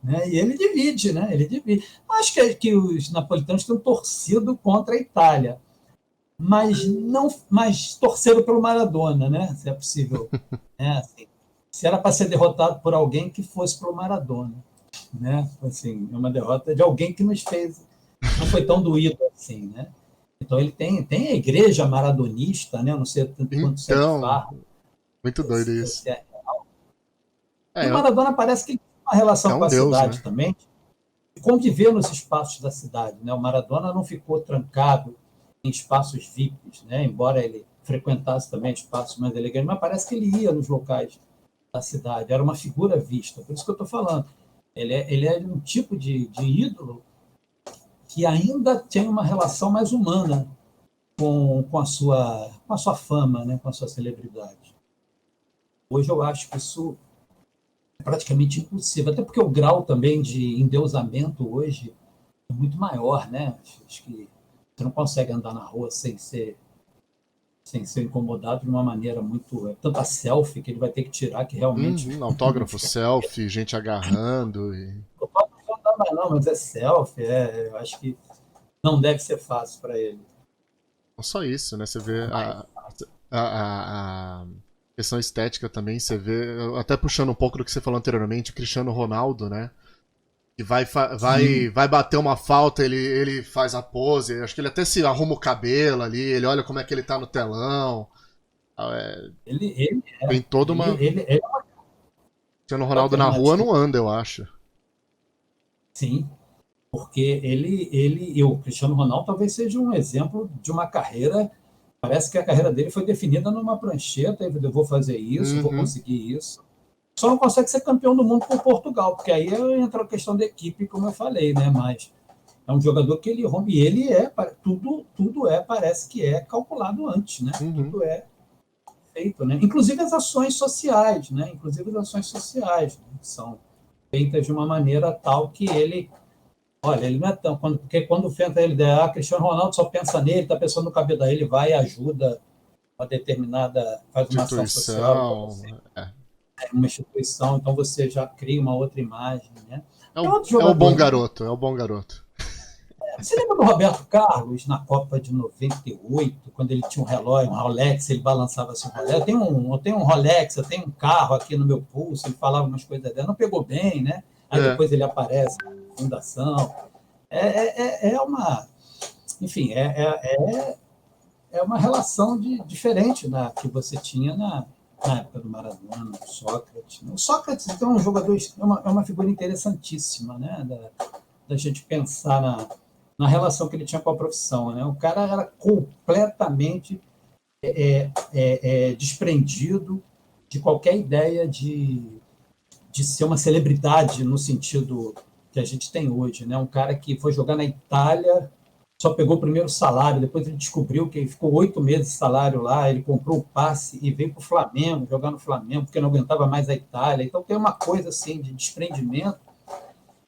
né? E ele divide, né? Ele divide. Acho que os napolitanos têm torcido contra a Itália, mas torceram pelo Maradona, né? Se é possível. Assim, se era para ser derrotado por alguém, que fosse pelo Maradona. Né? Assim, é uma derrota de alguém que nos fez, não foi tão doído assim, né? Então ele tem a igreja maradonista, né? Eu não sei tanto quanto você fala. Muito doido isso. O Maradona parece que ele tem uma relação com a cidade, né? Também, de conviver nos espaços da cidade, né? O Maradona não ficou trancado em espaços VIPs, né? Embora ele frequentasse também espaços mais elegantes, mas parece que ele ia nos locais da cidade, era uma figura vista, por isso que eu estou falando. Ele é um tipo de ídolo que ainda tem uma relação mais humana com a sua fama, né? Com a sua celebridade. Hoje eu acho que isso é praticamente impossível, até porque o grau também de endeusamento hoje é muito maior, né? Acho que você não consegue andar na rua sem ser incomodado de uma maneira muito... tanta selfie que ele vai ter que tirar que realmente... autógrafo, selfie, gente agarrando. Autógrafo não dá não, mas é selfie, eu acho que não deve ser fácil para ele. Não só isso, né? Você vê a questão estética também, você vê, até puxando um pouco do que você falou anteriormente, o Cristiano Ronaldo, né? que vai bater uma falta, ele faz a pose, acho que ele até se arruma o cabelo ali, ele olha como é que ele tá no telão. Ele Tem toda uma... ele Cristiano Ronaldo na rua não anda, eu acho. sim, porque e o Cristiano Ronaldo talvez seja um exemplo de uma carreira. Parece que a carreira dele foi definida numa prancheta. Eu vou fazer isso, vou conseguir isso. Só não consegue ser campeão do mundo por Portugal, porque aí entra a questão da equipe, como eu falei, né? Mas é um jogador que ele rompe, e ele parece que é calculado antes, né? Tudo é feito, né? Inclusive as ações sociais, né? São feitas de uma maneira tal que ele, olha, ele não é tão, porque quando enfrenta ele, Cristiano Ronaldo só pensa nele, está pensando no cabelo daí, ele vai e ajuda uma determinada, faz uma ação social, uma instituição, então você já cria uma outra imagem, né? É o bom garoto, é o bom garoto. Você lembra do Roberto Carlos na Copa de 98, quando ele tinha um relógio, um Rolex, ele balançava assim, eu tenho um Rolex, eu tenho um carro aqui no meu pulso, ele falava umas coisas dela, não pegou bem, né? Aí depois ele aparece na fundação. Enfim, é uma relação diferente que você tinha na época do Maradona, do Sócrates. O Sócrates então, é um jogador, é uma figura interessantíssima, né? Da gente pensar na relação que ele tinha com a profissão, né? O cara era completamente desprendido de qualquer ideia de ser uma celebridade no sentido que a gente tem hoje, né? Um cara que foi jogar na Itália, só pegou o primeiro salário, depois ele descobriu que ficou 8 meses de salário lá, ele comprou o passe e veio para o Flamengo, jogar no Flamengo, porque não aguentava mais a Itália. Então tem uma coisa assim de desprendimento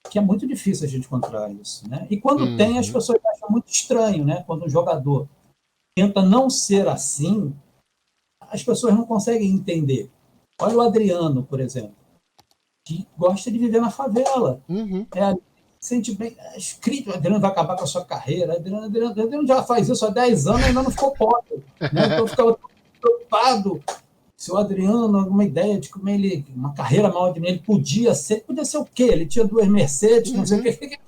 que é muito difícil a gente encontrar isso, né? E quando tem, as pessoas acham muito estranho, né? Quando um jogador tenta não ser assim, as pessoas não conseguem entender. Olha o Adriano, por exemplo, que gosta de viver na favela. Sente bem, escrito, o Adriano vai acabar com a sua carreira. Adriano já faz isso há 10 anos e ainda não ficou pobre, né? Então eu ficava preocupado se o Adriano, alguma ideia de como uma carreira maior de mim, ele podia ser o quê? Ele tinha 2 Mercedes, não sei o quê.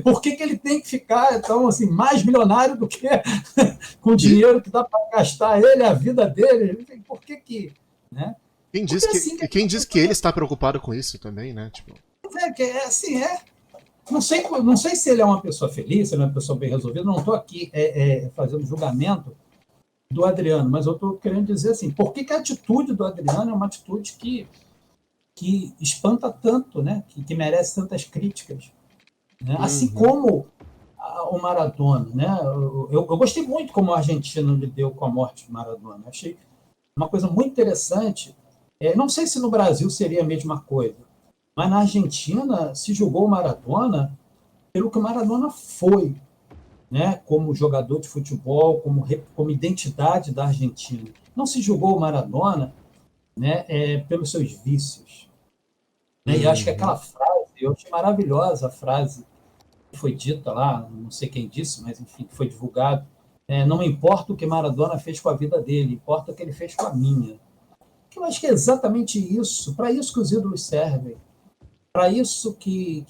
Por que ele tem que ficar então, assim, mais milionário do que com o dinheiro que dá para gastar ele, a vida dele? Por que né? Quem diz que ele está preocupado com isso também, né? Tipo... Não sei se ele é uma pessoa feliz, se ele é uma pessoa bem resolvida, não estou aqui fazendo julgamento do Adriano, mas eu estou querendo dizer assim, por que a atitude do Adriano é uma atitude que espanta tanto, né? Que merece tantas críticas, né? Assim como o Maradona, né? Eu gostei muito como o argentino lidou com a morte de Maradona. Achei uma coisa muito interessante. Não sei se no Brasil seria a mesma coisa, mas na Argentina se julgou o Maradona pelo que o Maradona foi, né, como jogador de futebol, como identidade da Argentina. Não se julgou o Maradona, né, pelos seus vícios. Né? E acho que aquela frase, eu achei maravilhosa a frase que foi dita lá, não sei quem disse, mas enfim, que foi divulgado. Não importa o que Maradona fez com a vida dele, importa o que ele fez com a minha. Que eu acho que é exatamente isso, para isso que os ídolos servem. Para isso que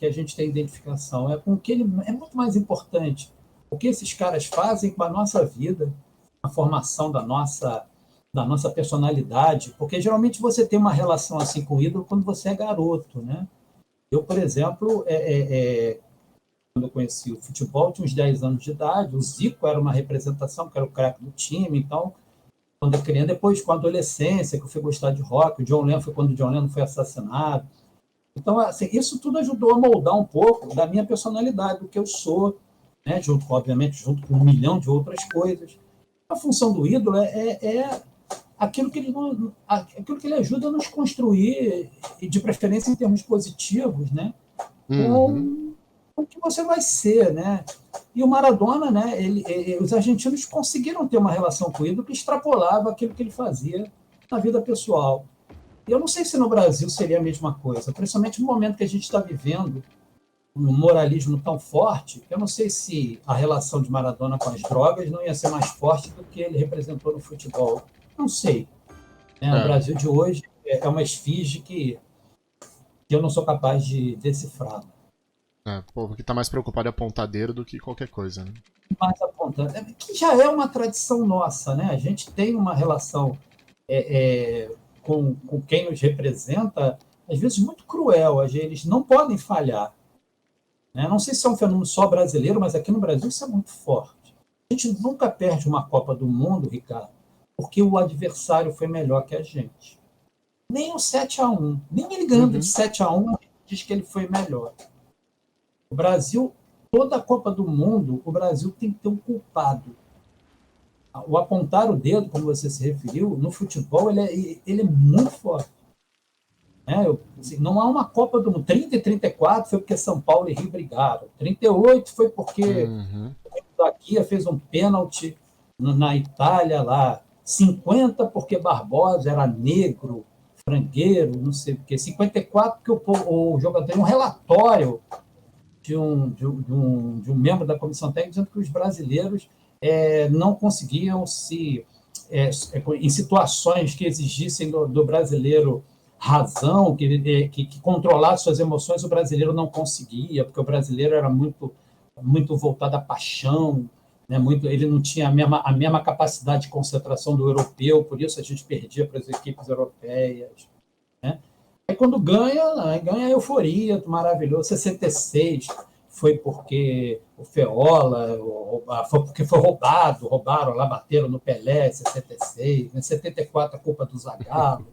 a gente tem identificação, com que ele é muito mais importante o que esses caras fazem com a nossa vida, a formação da nossa personalidade, porque geralmente você tem uma relação assim com o ídolo quando você é garoto, né? Eu, por exemplo, quando eu conheci o futebol, tinha uns 10 anos de idade, o Zico era uma representação, que era o craque do time, então, quando eu criança, depois com a adolescência, que eu fui gostar de rock, o John Lennon foi quando o John Lennon foi assassinado. Então, assim, isso tudo ajudou a moldar um pouco da minha personalidade, do que eu sou, né? Obviamente, junto com 1 milhão de outras coisas. A função do ídolo é aquilo que ele ajuda a nos construir, e de preferência em termos positivos, né? Com o que você vai ser, né? E o Maradona, né? Os argentinos conseguiram ter uma relação com o ídolo que extrapolava aquilo que ele fazia na vida pessoal. Eu não sei se no Brasil seria a mesma coisa, principalmente no momento que a gente está vivendo um moralismo tão forte, eu não sei se a relação de Maradona com as drogas não ia ser mais forte do que ele representou no futebol. Não sei. O Brasil de hoje é uma esfinge que que eu não sou capaz de decifrar. O povo que tá mais preocupado em apontar dedo do que qualquer coisa, né? Mais apontando, que já é uma tradição nossa, né? A gente tem uma relação com quem nos representa, às vezes muito cruel. Eles não podem falhar. Né? Não sei se é um fenômeno só brasileiro, mas aqui no Brasil isso é muito forte. A gente nunca perde uma Copa do Mundo, Ricardo, porque o adversário foi melhor que a gente. Nem o 7-1, nem ele ganhando de 7-1 diz que ele foi melhor. O Brasil, toda a Copa do Mundo, o Brasil tem que ter um culpado. O apontar o dedo, como você se referiu, no futebol, ele é muito forte. Assim, não há uma Copa do Mundo. 30 e 34 foi porque São Paulo e Rio brigaram. 38 foi porque a Guia fez um pênalti na Itália lá. 50 porque Barbosa era negro, frangueiro, não sei o quê. 54 porque o jogador tem um relatório de um membro da comissão técnica dizendo que os brasileiros não conseguiam em situações que exigissem do brasileiro razão, que controlasse suas emoções, o brasileiro não conseguia, porque o brasileiro era muito, muito voltado à paixão, né? Ele não tinha a mesma capacidade de concentração do europeu, por isso a gente perdia para as equipes europeias. Né? Aí quando ganha a euforia, maravilhoso. 66 foi porque o Feola, foi porque foi roubaram lá, bateram no Pelé, 66. Em 74 a culpa do Zagallo.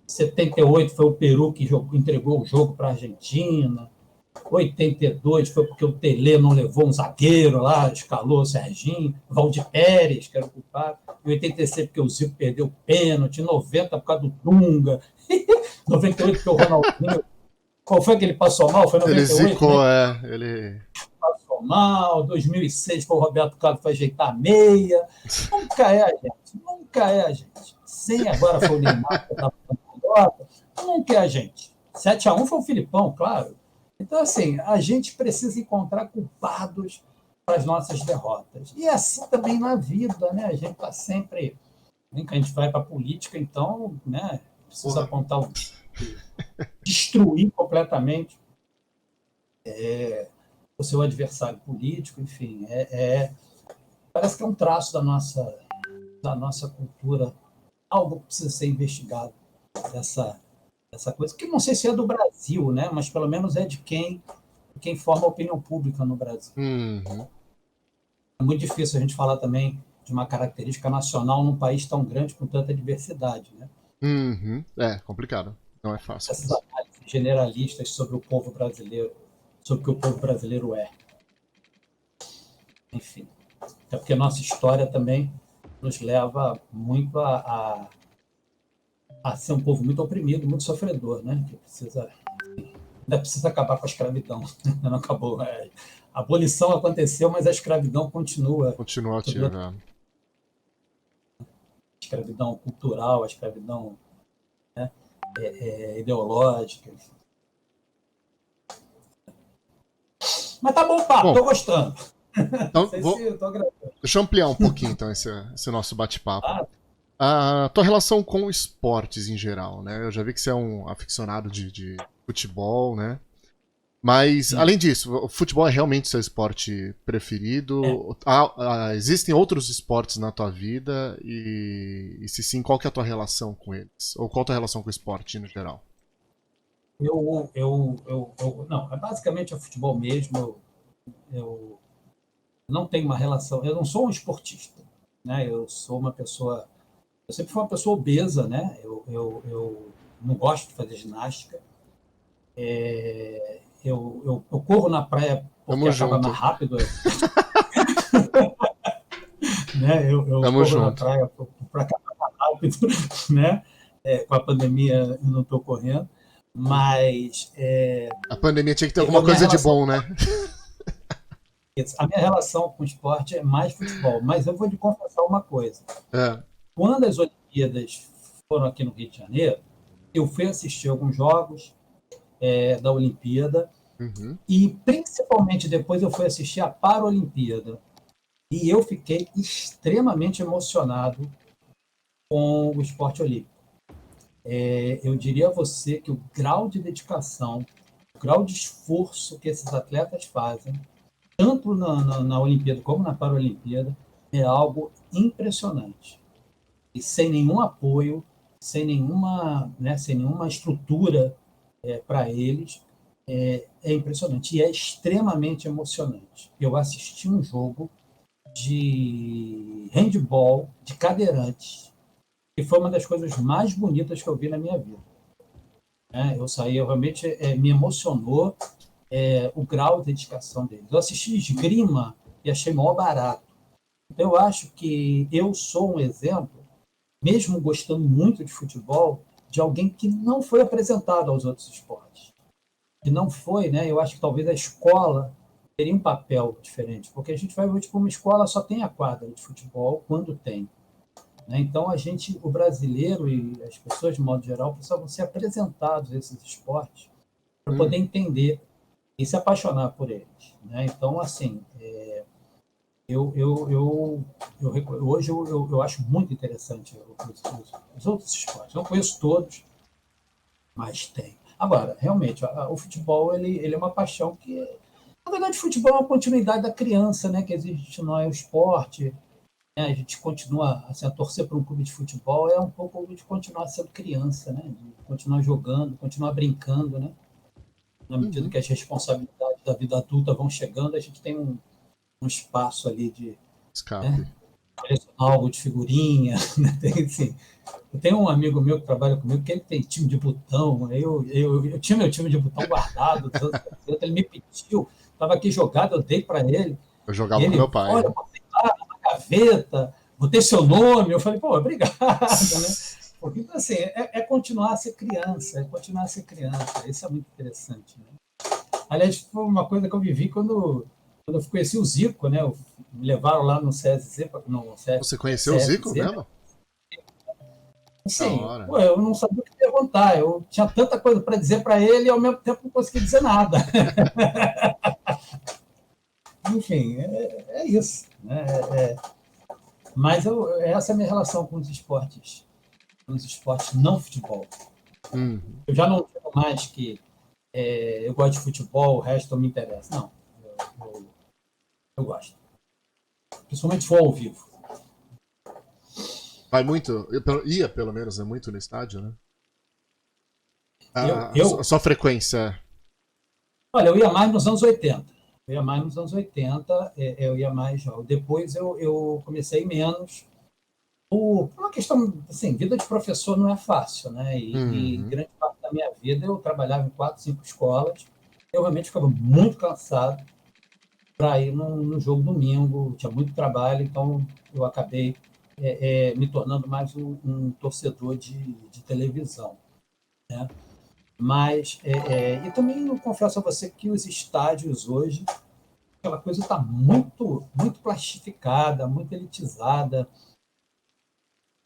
78 foi o Peru que entregou o jogo para a Argentina. 82 foi porque o Tele não levou um zagueiro lá, escalou o Serginho. Valdir Pérez, que era o culpado. Em 86 porque o Zico perdeu o pênalti. 90 por causa do Dunga. 98 porque o Ronaldinho... Qual foi que ele passou mal? Foi 98, ele zicou, né? Ele passou mal. 2006 foi o Roberto Carlos foi ajeitar a meia. Nunca é a gente. Nunca é a gente. Sem agora foi o Neymar que estava nunca é a gente. 7-1 foi o Filipão, claro. Então, assim, a gente precisa encontrar culpados para as nossas derrotas. E assim também na vida, né? A gente está sempre... A gente vai para a política, então, né? Precisa apontar destruir completamente o seu adversário político, enfim. Parece que é um traço da nossa cultura, algo que precisa ser investigado. Essa coisa, que não sei se é do Brasil, né? Mas pelo menos é de quem forma a opinião pública no Brasil. É muito difícil a gente falar também de uma característica nacional num país tão grande com tanta diversidade, né? É complicado, não é fácil. Essas análises generalistas sobre o povo brasileiro, sobre o que o povo brasileiro é. Enfim, até porque nossa história também nos leva muito a ser um povo muito oprimido, muito sofredor, né? Que ainda precisa acabar com a escravidão. Não acabou. A abolição aconteceu, mas a escravidão continua. Continua ativa. A escravidão cultural, a escravidão, né? Ideológica. Enfim. Mas tá bom o papo, tô gostando. Então, deixa eu ampliar um pouquinho então esse nosso bate-papo. A tua relação com esportes em geral, né? Eu já vi que você é um aficionado de futebol, né? Mas, além disso, o futebol é realmente seu esporte preferido? Existem outros esportes na tua vida? E se sim, qual que é a tua relação com eles? Ou qual a tua relação com o esporte no geral? Não, basicamente é futebol mesmo. Eu não tenho uma relação... Eu não sou um esportista, né? Eu sou uma pessoa... Eu sempre fui uma pessoa obesa, né? Eu não gosto de fazer ginástica. Eu corro na praia porque acaba mais rápido. Né? Eu corro na praia para acabar mais rápido. Né? Com a pandemia eu não estou correndo. Mas... A pandemia tinha que ter alguma coisa de bom, né? A minha relação com o esporte é mais futebol. Mas eu vou te confessar uma coisa. Quando as Olimpíadas foram aqui no Rio de Janeiro, eu fui assistir alguns jogos da Olimpíada e, principalmente, depois eu fui assistir a Paralimpíada. E eu fiquei extremamente emocionado com o esporte olímpico. Eu diria a você que o grau de dedicação, o grau de esforço que esses atletas fazem, tanto na Olimpíada como na Paralimpíada, é algo impressionante. E sem nenhum apoio, sem nenhuma estrutura para eles, é impressionante. E é extremamente emocionante. Eu assisti um jogo de handball de cadeirantes, que foi uma das coisas mais bonitas que eu vi na minha vida. Eu saí, realmente me emocionou o grau de dedicação deles. Eu assisti esgrima e achei mó barato. Então, eu acho que eu sou um exemplo, mesmo gostando muito de futebol, de alguém que não foi apresentado aos outros esportes. Que não foi, né? Eu acho que talvez a escola teria um papel diferente, porque a gente vai ver, tipo, uma escola só tem a quadra de futebol quando tem. Né? Então, o brasileiro e as pessoas, de modo geral, precisavam ser apresentados a esses esportes para poder entender e se apaixonar por eles. Né? Então, assim, hoje eu acho muito interessante os outros esportes. Não conheço todos, mas tem. Agora, realmente, o futebol ele é uma paixão que, na verdade, o futebol é uma continuidade da criança, né? Que existe no esporte. Né? A gente continua assim, a torcer para um clube de futebol é um pouco de continuar sendo criança, né? De continuar jogando, continuar brincando, né? Na medida que as responsabilidades da vida adulta vão chegando, a gente tem um espaço ali de Escape. colecionar algo de figurinha. Né? Tem, assim, eu tenho um amigo meu que trabalha comigo que ele tem time de botão. Eu tinha meu time de botão guardado dos anos 70, ele me pediu, estava aqui jogado, eu dei para ele. Eu E jogava com ele, meu pai. olha, botei lá na gaveta, botei seu nome. Eu falei, pô, obrigado. Né? Porque, então, assim, continuar a ser criança, é continuar a ser criança. Isso é muito interessante. Né? Aliás, foi uma coisa que eu vivi quando eu conheci o Zico, né? Me levaram lá no CSZ, no Você conheceu o Zico CFZ. mesmo? Da Assim, hora. pô, eu não sabia o que perguntar. Eu tinha tanta coisa para dizer para ele e ao mesmo tempo não conseguia dizer nada. Enfim, é isso. Né? Mas essa é a minha relação com os esportes não futebol. Eu já não digo mais que eu gosto de futebol, o resto não me interessa. Não, eu gosto. Principalmente se for ao vivo. Vai muito. Ia, pelo menos, é muito no estádio, né? A Eu, sua frequência. olha, eu ia mais nos anos 80. Eu ia mais nos anos 80, eu ia mais. Depois eu comecei menos. Por uma questão, assim, vida de professor não é fácil, né? E grande parte da minha vida eu trabalhava em 4, 5 escolas. Eu realmente ficava muito cansado para ir no jogo domingo, tinha muito trabalho, então eu acabei me tornando mais um torcedor de televisão. Né? Mas, e também eu confesso a você que os estádios hoje, aquela coisa está muito, muito plastificada, muito elitizada.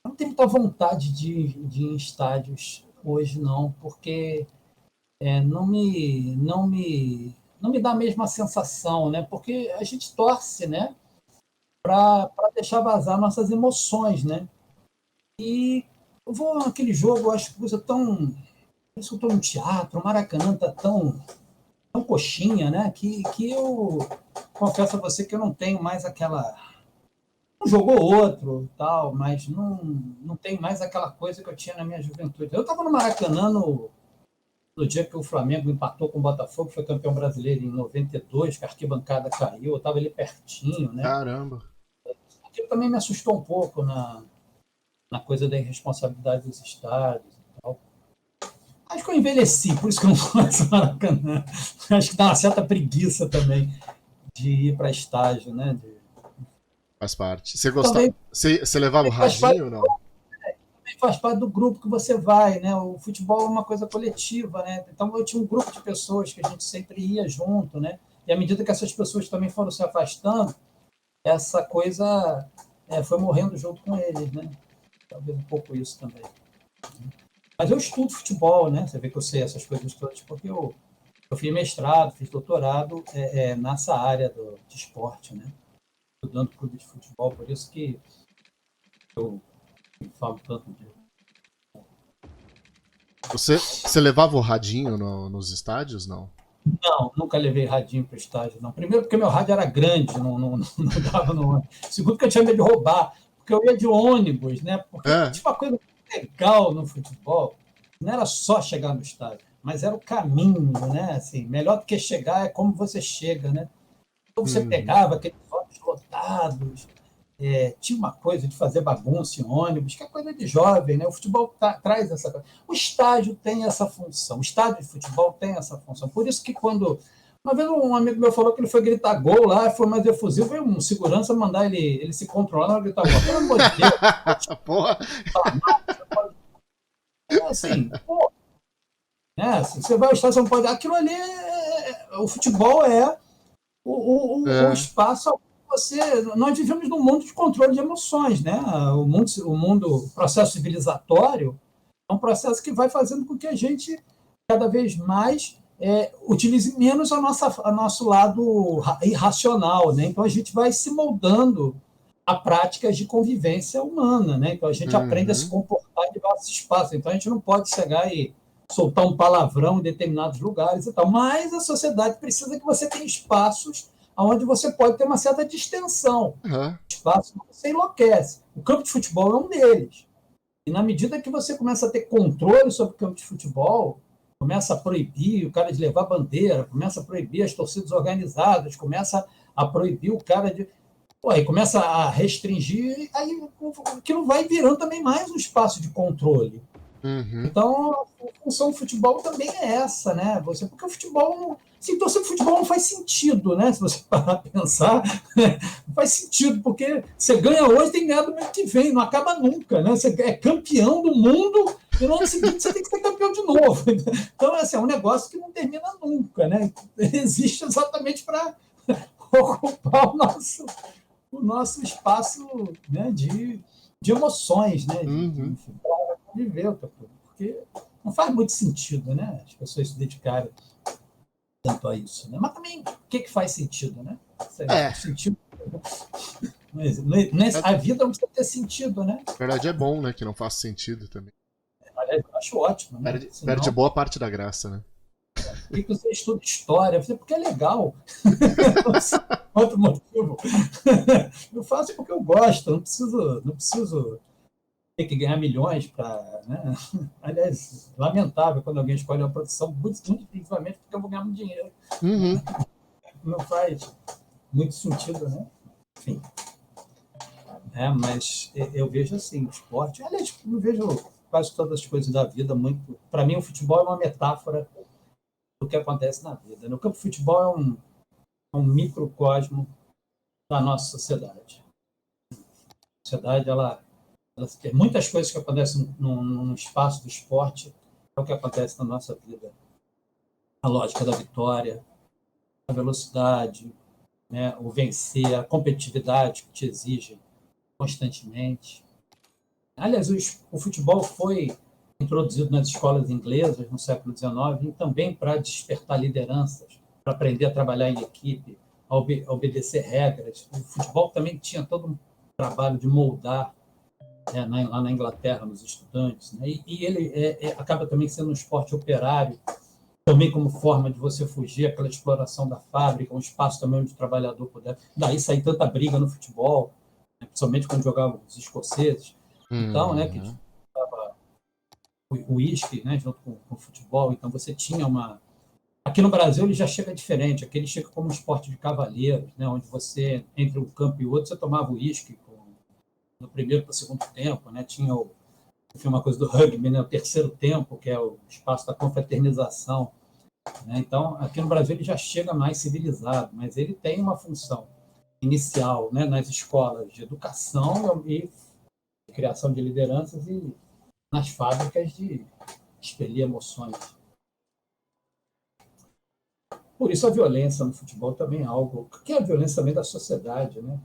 Eu não tenho muita vontade de ir em estádios hoje, não, porque não me dá a mesma sensação, né? Porque a gente torce, né? Para deixar vazar nossas emoções, né? E eu vou naquele jogo, eu acho coisa tão. Parece que eu estou no teatro, o Maracanã está tão coxinha, né? Que eu confesso a você que eu não tenho mais aquela. Um jogo ou outro, tal, mas não tem mais aquela coisa que eu tinha na minha juventude. Eu estava no Maracanã no dia que o Flamengo empatou com o Botafogo, foi campeão brasileiro em 92, que a arquibancada caiu, eu estava ali pertinho, né? Caramba. Aquilo também me assustou um pouco na coisa da irresponsabilidade dos estádios e tal. Acho que eu envelheci, por isso que eu não faço Maracanã. Acho que dá uma certa preguiça também de ir para estágio, né? Faz parte. Você gostava. Também Você levava o faz parte, radinho ou não? faz parte do grupo que você vai, né? O futebol é uma coisa coletiva, né? Então eu tinha um grupo de pessoas que a gente sempre ia junto, né? E à medida que essas pessoas também foram se afastando, essa coisa foi morrendo junto com eles, né? Talvez um pouco isso também. Mas eu estudo futebol, né? Você vê que eu sei essas coisas todas, porque eu fiz mestrado, fiz doutorado nessa área de esporte, né? Estudando clube de futebol, por isso que eu falo tanto disso. Você levava o radinho nos estádios, não? Não, nunca levei radinho para o estádio, não. Primeiro porque meu rádio era grande, não dava no. Segundo que eu tinha medo de roubar, porque eu ia de ônibus, né? Porque É. tinha uma coisa legal no futebol, não era só chegar no estádio, mas era o caminho, né? Assim, melhor do que chegar é como você chega, né? Então você Uhum. pegava aqueles ônibus lotados, tinha uma coisa de fazer bagunça em ônibus, que é coisa de jovem, né? O futebol traz essa coisa. O estádio tem essa função, o estádio de futebol tem essa função. Por isso que quando. Uma vez um amigo meu falou que ele foi gritar gol lá, foi mais efusivo, veio um segurança mandar ele se controlar na gritar gol. Pelo amor de Deus, Porra. assim, pô, né? Se você vai ao estádio, você não pode. Aquilo ali, o futebol é o É. espaço onde você. Nós vivemos num mundo de controle de emoções, né? O processo civilizatório é um processo que vai fazendo com que a gente cada vez mais utilize menos a nosso lado irracional, né? Então a gente vai se moldando a práticas de convivência humana, né? Então a gente aprende a se Uhum. comportar em diversos espaços. Então a gente não pode chegar e soltar um palavrão em determinados lugares e tal. Mas a sociedade precisa que você tenha espaços onde você pode ter uma certa distensão. Uhum. Espaço que você enlouquece. O campo de futebol é um deles. E na medida que você começa a ter controle sobre o campo de futebol, começa a proibir o cara de levar bandeira, começa a proibir as torcidas organizadas, começa a proibir o cara de. Pô, aí começa a restringir, aí aquilo vai virando também mais um espaço de controle. Uhum. Então, a função do futebol também é essa, né? Porque o futebol, assim, torcer pro futebol não faz sentido, né? Se você parar a pensar, não faz sentido, porque você ganha hoje, tem que ganhar do mês que vem, não acaba nunca, né? Você é campeão do mundo e no ano seguinte você tem que ser campeão de novo. Então, assim, é um negócio que não termina nunca, né? Existe exatamente para ocupar o nosso espaço, né, de emoções, né? Uhum. Para viver, porque não faz muito sentido, né? As pessoas se dedicarem tanto a isso, né? Mas também, o que faz sentido, né? É. Sentido. A vida não precisa ter sentido, né? Na verdade é bom, né? Que não faz sentido também. Aliás, eu acho ótimo, né? Perde Senão, boa parte da graça, né? por que você estuda história? Porque é legal. Outro motivo. Eu faço porque eu gosto, não preciso ter que ganhar milhões para. Né? Aliás, lamentável quando alguém escolhe uma profissão muito principalmente porque eu vou ganhar muito dinheiro. Uhum. Não faz muito sentido, né? Enfim. Mas eu vejo assim, o esporte. Aliás, eu vejo quase todas as coisas da vida muito. Para mim, o futebol é uma metáfora do que acontece na vida. No campo de futebol é um microcosmo da nossa sociedade. A sociedade, ela tem muitas coisas que acontecem no espaço do esporte, é o que acontece na nossa vida. A lógica da vitória, a velocidade, né, o vencer, a competitividade que te exige constantemente. Aliás, o futebol foi introduzido nas escolas inglesas no século XIX e também para despertar lideranças, para aprender a trabalhar em equipe, a obedecer regras. O futebol também tinha todo um trabalho de moldar lá na Inglaterra, nos estudantes. Né? E ele acaba também sendo um esporte operário, também como forma de você fugir aquela exploração da fábrica, um espaço também onde o trabalhador puder. Daí sair tanta briga no futebol, né? Principalmente quando jogavam os escoceses. Então, né, que Uhum. jogava o uísque, né, junto com o futebol. Então você tinha uma. Aqui no Brasil ele já chega diferente, aqui ele chega como um esporte de cavalheiros, né, onde você, entre um campo e outro, você tomava uísque no primeiro para o segundo tempo, né, tinha uma coisa do rugby, né, o terceiro tempo, que é o espaço da confraternização. Né? Então, aqui no Brasil ele já chega mais civilizado, mas ele tem uma função inicial, né, nas escolas de educação e de criação de lideranças e nas fábricas de expelir emoções. Por isso a violência no futebol também é algo que é a violência também da sociedade, né?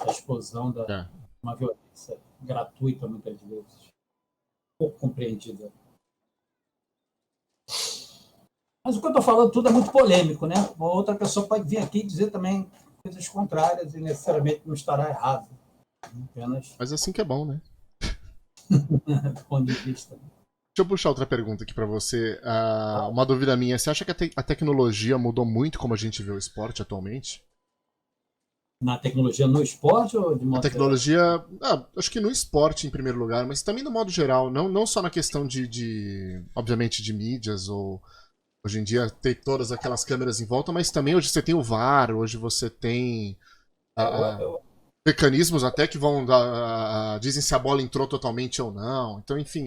A explosão de É. uma violência gratuita muitas vezes, pouco compreendida. Mas o que eu estou falando tudo é muito polêmico, né? Uma outra pessoa pode vir aqui e dizer também coisas contrárias e necessariamente não estará errado. Apenas Mas assim que é bom, né? do ponto de vista. eu puxar outra pergunta aqui pra você. Uma dúvida minha, você acha que a tecnologia mudou muito como a gente vê o esporte atualmente? Na tecnologia no esporte ou de A modo geral? tecnologia, acho que no esporte em primeiro lugar, mas também no modo geral, não só na questão obviamente, de mídias, ou hoje em dia ter todas aquelas câmeras em volta, mas também hoje você tem o VAR, hoje você tem mecanismos até que vão dizem se a bola entrou totalmente ou não, então enfim.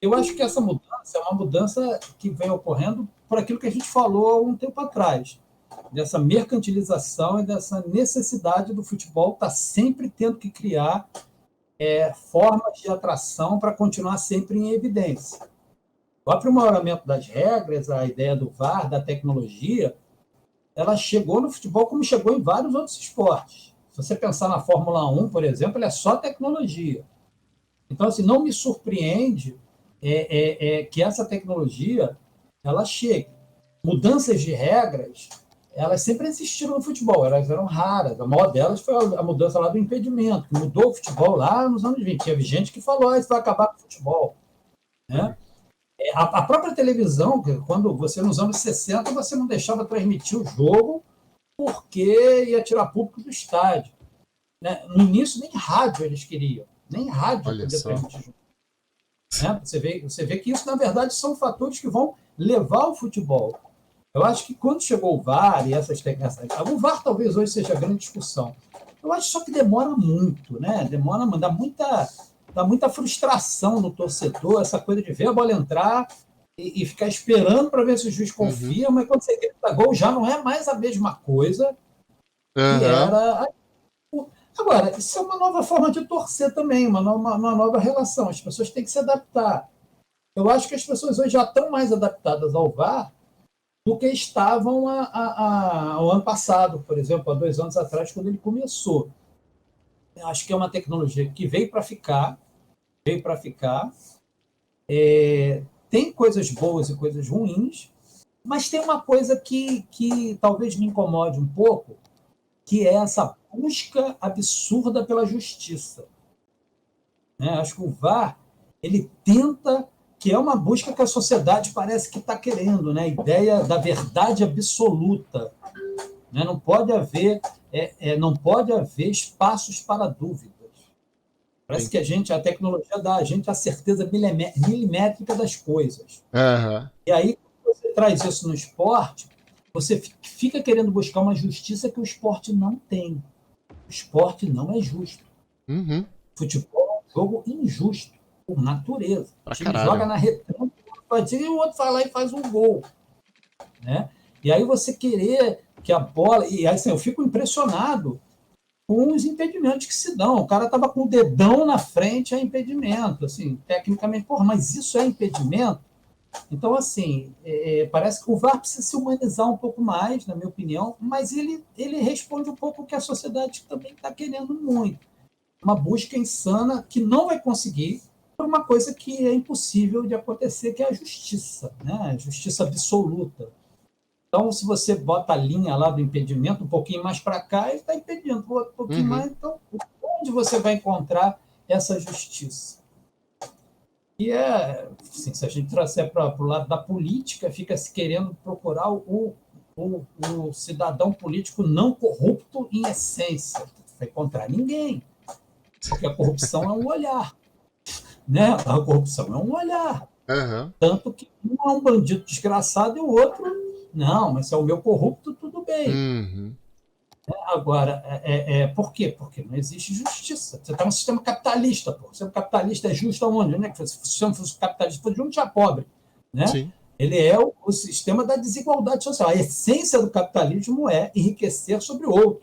Eu acho que essa mudança é uma mudança que vem ocorrendo por aquilo que a gente falou há um tempo atrás, dessa mercantilização e dessa necessidade do futebol estar sempre tendo que criar formas de atração para continuar sempre em evidência. O aprimoramento das regras, a ideia do VAR, da tecnologia, ela chegou no futebol como chegou em vários outros esportes. Se você pensar na Fórmula 1, por exemplo, ela é só tecnologia. Então, assim, não me surpreende que essa tecnologia ela chegue. Mudanças de regras, elas sempre existiram no futebol, elas eram raras. A maior delas foi a mudança lá do impedimento, que mudou o futebol lá nos anos 20. Teve gente que falou, isso vai acabar com o futebol. Né? A própria televisão, quando você nos anos 60, você não deixava transmitir o jogo porque ia tirar público do estádio. Né? No início, nem rádio eles queriam. Nem rádio podia transmitir jogo. Né? Você vê que isso, na verdade, são fatores que vão levar o futebol. Eu acho que quando chegou o VAR e essas técnicas... O VAR talvez hoje seja a grande discussão. Eu acho só que demora muito, né? Dá muita frustração no torcedor, essa coisa de ver a bola entrar e ficar esperando para ver se o juiz confia, mas quando você grita gol já não é mais a mesma coisa que era. Agora, isso é uma nova forma de torcer também, uma nova relação. As pessoas têm que se adaptar. Eu acho que as pessoas hoje já estão mais adaptadas ao VAR do que estavam ao ano passado, por exemplo, há 2 anos atrás, quando ele começou. Eu acho que é uma tecnologia que veio para ficar, tem coisas boas e coisas ruins, mas tem uma coisa que talvez me incomode um pouco, que é essa busca absurda pela justiça. Né? Acho que o VAR, ele tenta, que é uma busca que a sociedade parece que está querendo, né? A ideia da verdade absoluta. Né? Não pode haver espaços para dúvidas. Parece que a tecnologia dá a gente a certeza milimétrica das coisas. E aí, quando você traz isso no esporte, você fica querendo buscar uma justiça que o esporte não tem. O esporte não é justo. Futebol é um jogo injusto, por natureza. O time joga na retranca e o outro vai lá e faz um gol. Né? E aí você querer que a bola... E assim, eu fico impressionado com os impedimentos que se dão. O cara estava com o dedão na frente, é impedimento. Assim, tecnicamente, mas isso é impedimento? Então, assim, parece que o VAR precisa se humanizar um pouco mais, na minha opinião, mas ele responde um pouco o que a sociedade também está querendo muito. Uma busca insana que não vai conseguir por uma coisa que é impossível de acontecer, que é a justiça, né? A justiça absoluta. Então, se você bota a linha lá do impedimento um pouquinho mais para cá, ele está impedindo, um pouquinho mais. Então, onde você vai encontrar essa justiça? E assim, se a gente trouxer para o lado da política, fica se querendo procurar o cidadão político não corrupto em essência. Não vai encontrar ninguém. Porque a corrupção é um olhar. Né? A corrupção é um olhar. Tanto que um é um bandido desgraçado e o outro, não, mas se é o meu corrupto, tudo bem. Agora, por quê? Porque não existe justiça. Você está num sistema capitalista. Pô. O sistema capitalista é justo aonde? Né? Se o sistema fosse capitalista, fosse não tinha pobre. Né? Sim. Ele é o sistema da desigualdade social. A essência do capitalismo é enriquecer sobre o outro.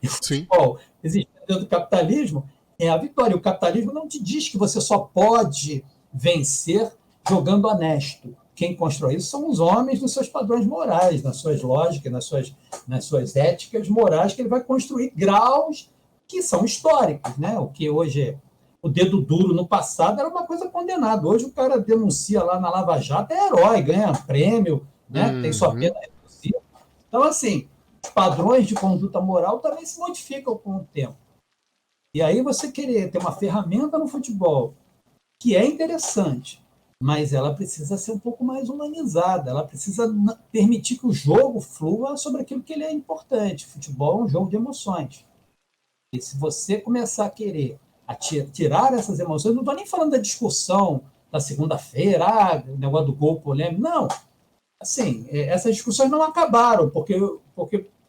E o futebol, existindo dentro do capitalismo, é a vitória. O capitalismo não te diz que você só pode vencer jogando honesto. Quem constrói isso são os homens nos seus padrões morais, nas suas lógicas, nas suas éticas morais, que ele vai construir graus que são históricos. Né? O que hoje o dedo duro no passado era uma coisa condenada. Hoje o cara denuncia lá na Lava Jato, é herói, ganha prêmio, né? Tem sua pena reduzida. Então, assim, os padrões de conduta moral também se modificam com o tempo. E aí você querer ter uma ferramenta no futebol que é interessante, mas ela precisa ser um pouco mais humanizada, ela precisa permitir que o jogo flua sobre aquilo que ele é importante. O futebol é um jogo de emoções. E se você começar a querer tirar essas emoções, não estou nem falando da discussão da segunda-feira, o negócio do gol polêmico, não. Assim, essas discussões não acabaram, porque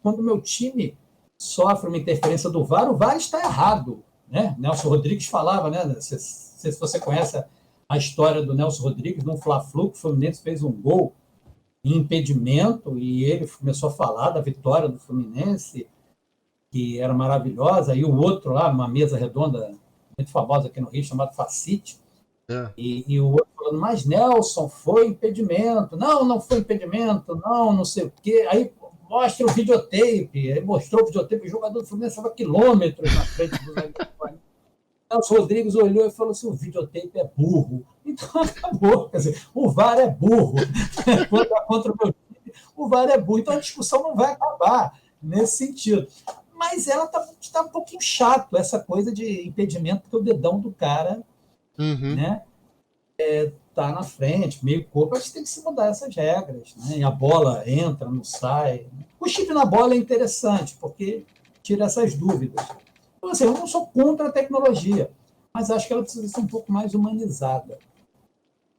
quando o meu time sofre uma interferência do VAR, o VAR está errado. Né? Nelson Rodrigues falava, né? Não sei se você conhece a história do Nelson Rodrigues, no Fla-Flu, que o Fluminense fez um gol em impedimento, e ele começou a falar da vitória do Fluminense, que era maravilhosa, e o outro lá, uma mesa redonda, muito famosa aqui no Rio, chamada Facite, e o outro falando, mas Nelson, foi impedimento. Não foi impedimento, não sei o quê. Aí mostra o videotape, aí mostrou o videotape, o jogador do Fluminense estava quilômetros na frente do Nelson Rodrigues olhou e falou assim, o videotape é burro. Então acabou, quer dizer, o VAR é burro. Contra o meu time, o VAR é burro. Então a discussão não vai acabar nesse sentido. Mas ela tá um pouquinho chato, essa coisa de impedimento, porque o dedão do cara, né, tá na frente, meio corpo. Acho que tem que se mudar essas regras, né? E a bola entra, não sai. O chip na bola é interessante, porque tira essas dúvidas. Então, assim, eu não sou contra a tecnologia, mas acho que ela precisa ser um pouco mais humanizada.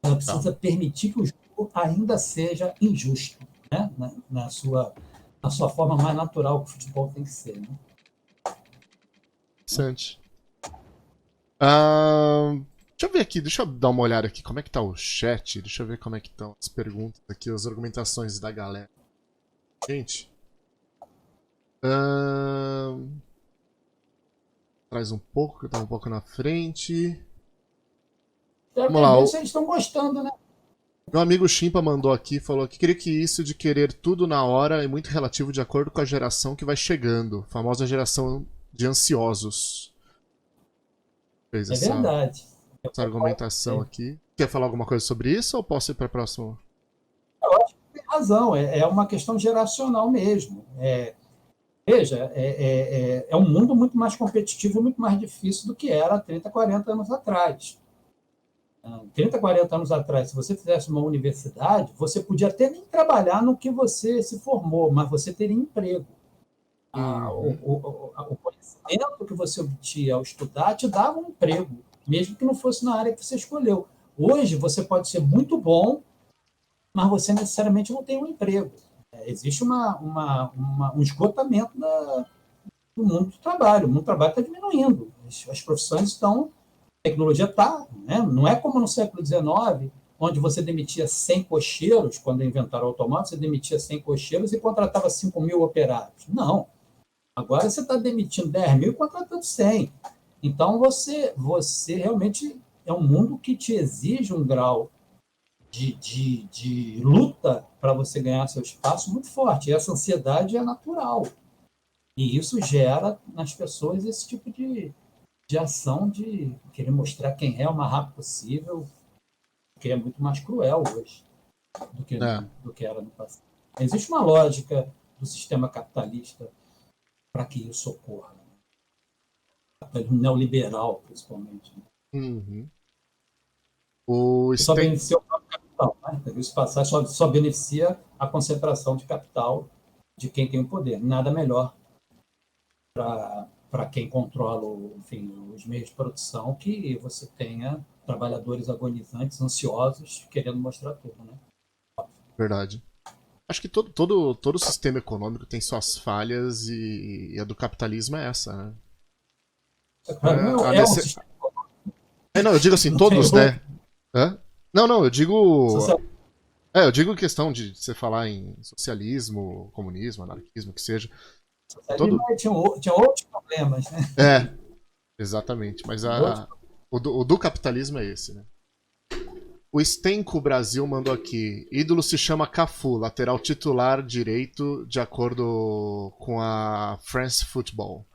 Ela precisa permitir que o jogo ainda seja injusto, né? Na sua forma mais natural que o futebol tem que ser. Né? Interessante. Deixa eu ver aqui, deixa eu dar uma olhada aqui como é que tá o chat, deixa eu ver como é que estão as perguntas aqui, as argumentações da galera. Gente. Traz um pouco, que eu tava um pouco na frente. Vamos lá. Vocês estão gostando, né? Meu amigo Chimpa mandou aqui, falou que queria que isso de querer tudo na hora é muito relativo de acordo com a geração que vai chegando. A famosa geração de ansiosos. Fez verdade. Essa argumentação aqui. Quer falar alguma coisa sobre isso ou posso ir para a próxima? Eu acho que tem razão. É uma questão geracional mesmo. Veja, é um mundo muito mais competitivo, muito mais difícil do que era há 30, 40 anos atrás. 30, 40 anos atrás, se você fizesse uma universidade, você podia até nem trabalhar no que você se formou, mas você teria emprego. O conhecimento que você obtinha ao estudar te dava um emprego, mesmo que não fosse na área que você escolheu. Hoje, você pode ser muito bom, mas você necessariamente não tem um emprego. Existe um esgotamento do mundo do trabalho. O mundo do trabalho está diminuindo. As profissões estão... A tecnologia está... Né? Não é como no século XIX, onde você demitia 100 cocheiros, quando inventaram o automóvel, você demitia 100 cocheiros e contratava 5 mil operários. Não. Agora você está demitindo 10 mil e contratando 100. Então, você realmente é um mundo que te exige um grau de luta para você ganhar seu espaço muito forte. E essa ansiedade é natural. E isso gera nas pessoas esse tipo de ação de querer mostrar quem é o mais rápido possível, que é muito mais cruel hoje do que era no passado. Existe uma lógica do sistema capitalista para que isso ocorra. Capitalismo neoliberal, principalmente. Só beneficia o próprio capital. Né? Isso passar só beneficia a concentração de capital de quem tem o poder. Nada melhor para quem controla os meios de produção que você tenha trabalhadores agonizantes, ansiosos, querendo mostrar tudo. Né? Verdade. Acho que todo sistema econômico tem suas falhas e a do capitalismo é essa, né? Não, eu digo assim, todos, né? Não, eu digo... eu digo questão de você falar em socialismo, comunismo, anarquismo, que seja. Tinha outros problemas, né? Exatamente. Mas o do capitalismo é esse, né? O Stenco Brasil mandou aqui. Ídolo se chama Cafu, lateral titular direito, de acordo com a France Football.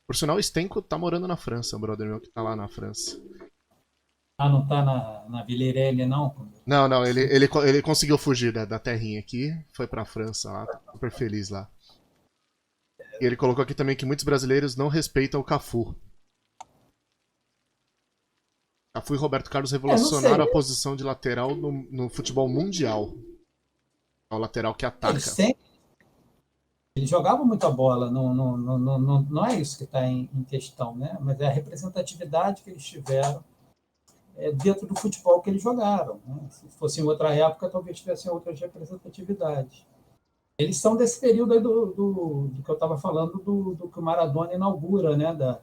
Por sinal, o Stenco tá morando na França, um brother meu que tá lá na França. Não tá na Villarreal, não? Não, ele conseguiu fugir da terrinha aqui, foi pra França lá, tá super feliz lá. E ele colocou aqui também que muitos brasileiros não respeitam o Cafu. Fui Roberto Carlos não revolucionaram sei. a posição de lateral no futebol mundial. É o lateral que ataca. Eles jogavam muita bola, não é isso que está em questão, né? Mas é a representatividade que eles tiveram dentro do futebol que eles jogaram. Né? Se fosse em outra época, talvez tivessem outras representatividades. Eles são desse período aí do que eu estava falando, do que o Maradona inaugura, né?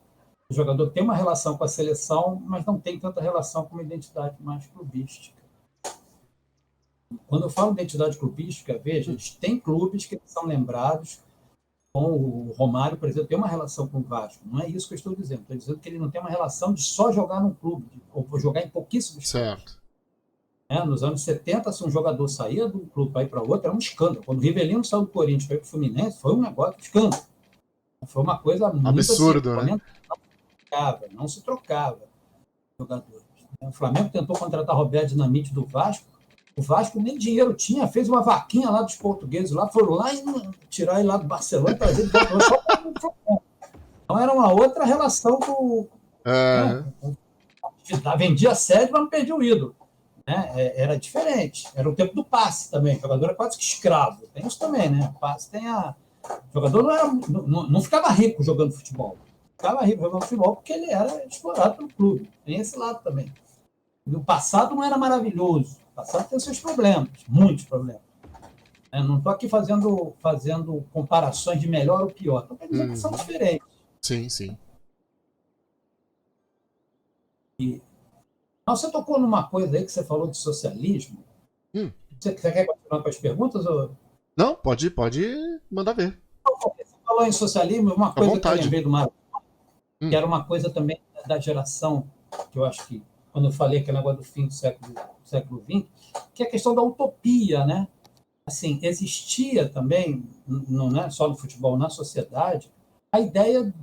O jogador tem uma relação com a seleção, mas não tem tanta relação com uma identidade mais clubística. Quando eu falo identidade clubística, veja, eles têm clubes que são lembrados, com o Romário, por exemplo, tem uma relação com o Vasco. Não é isso que eu estou dizendo. Estou dizendo que ele não tem uma relação de só jogar num clube, ou jogar em pouquíssimos Certo. clubes. Nos anos 70, se um jogador saía do clube para ir para outro, era um escândalo. Quando o Rivelino saiu do Corinthians para ir para o Fluminense, foi um negócio de escândalo. Foi uma coisa muito absurdo, assim, né? Não se trocava jogadores. O Flamengo tentou contratar Roberto Dinamite do Vasco. O Vasco nem dinheiro tinha, fez uma vaquinha lá dos portugueses, foram lá e tirar ele lá do Barcelona e trazer de volta. Só para o Flamengo. Então era uma outra relação com vendia sede, mas não perdia o ídolo. Né? Era diferente. Era o tempo do passe também. O jogador era quase que escravo. Tem isso também, né? O passe tem O jogador não ficava rico jogando futebol. Ficava rico jogando futebol porque ele era explorado pelo clube. Tem esse lado também. E o passado não era maravilhoso. O passado tem seus problemas, muitos problemas. Não estou aqui fazendo comparações de melhor ou pior. Estou querendo dizer que são diferentes. Sim, sim. Você tocou numa coisa aí que você falou de socialismo. Você quer continuar com as perguntas? Ou... Não, pode mandar ver. Você falou em socialismo, uma coisa que eu lembrei do Maradona, que era uma coisa também da geração, que eu acho que, quando eu falei aquele negócio do fim do século XX, que é a questão da utopia, né? Assim, existia também, não é só no futebol, na sociedade, a ideia de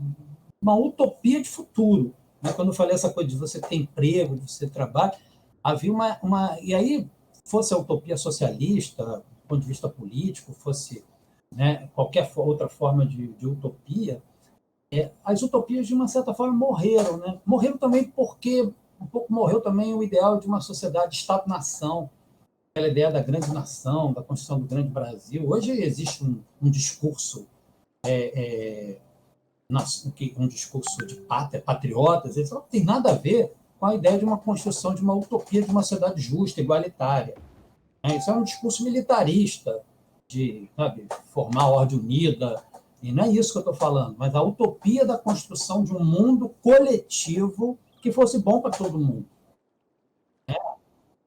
uma utopia de futuro. Né? Quando eu falei essa coisa de você ter emprego, de você trabalhar, havia uma... E aí, fosse a utopia socialista, do ponto de vista político, fosse, né, qualquer outra forma de utopia, as utopias, de uma certa forma, morreram. Né? Morreram também porque um pouco morreu também o ideal de uma sociedade Estado-nação, aquela ideia da grande nação, da construção do grande Brasil. Hoje existe um discurso um discurso de patriotas, isso não tem nada a ver com a ideia de uma construção de uma utopia de uma sociedade justa, igualitária. Isso é um discurso militarista, de formar a ordem unida, e não é isso que eu estou falando, mas a utopia da construção de um mundo coletivo que fosse bom para todo mundo.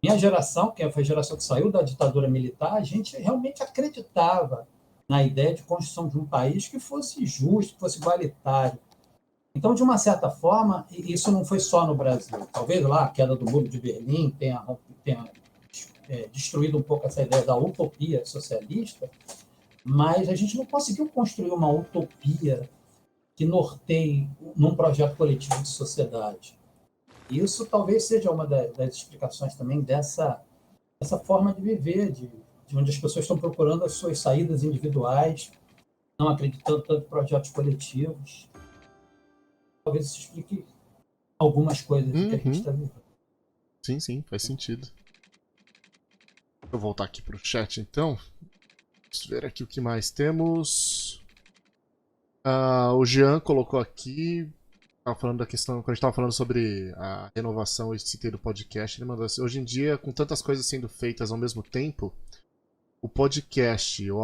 Minha geração, que foi a geração que saiu da ditadura militar, a gente realmente acreditava na ideia de construção de um país que fosse justo, que fosse igualitário. Então, de uma certa forma, isso não foi só no Brasil. Talvez lá a queda do Muro de Berlim tenha destruído um pouco essa ideia da utopia socialista, mas a gente não conseguiu construir uma utopia que norteie num projeto coletivo de sociedade. Isso talvez seja uma das explicações também dessa forma de viver, de onde as pessoas estão procurando as suas saídas individuais, não acreditando tanto em projetos coletivos. Talvez isso explique algumas coisas que a gente está vivendo. Sim, sim, faz sentido. Vou voltar aqui para o chat, então. Vamos ver aqui o que mais temos. O Jean colocou aqui... Tava falando da questão, quando a gente estava falando sobre a renovação e citei do podcast, ele mandou assim: hoje em dia, com tantas coisas sendo feitas ao mesmo tempo, o podcast ou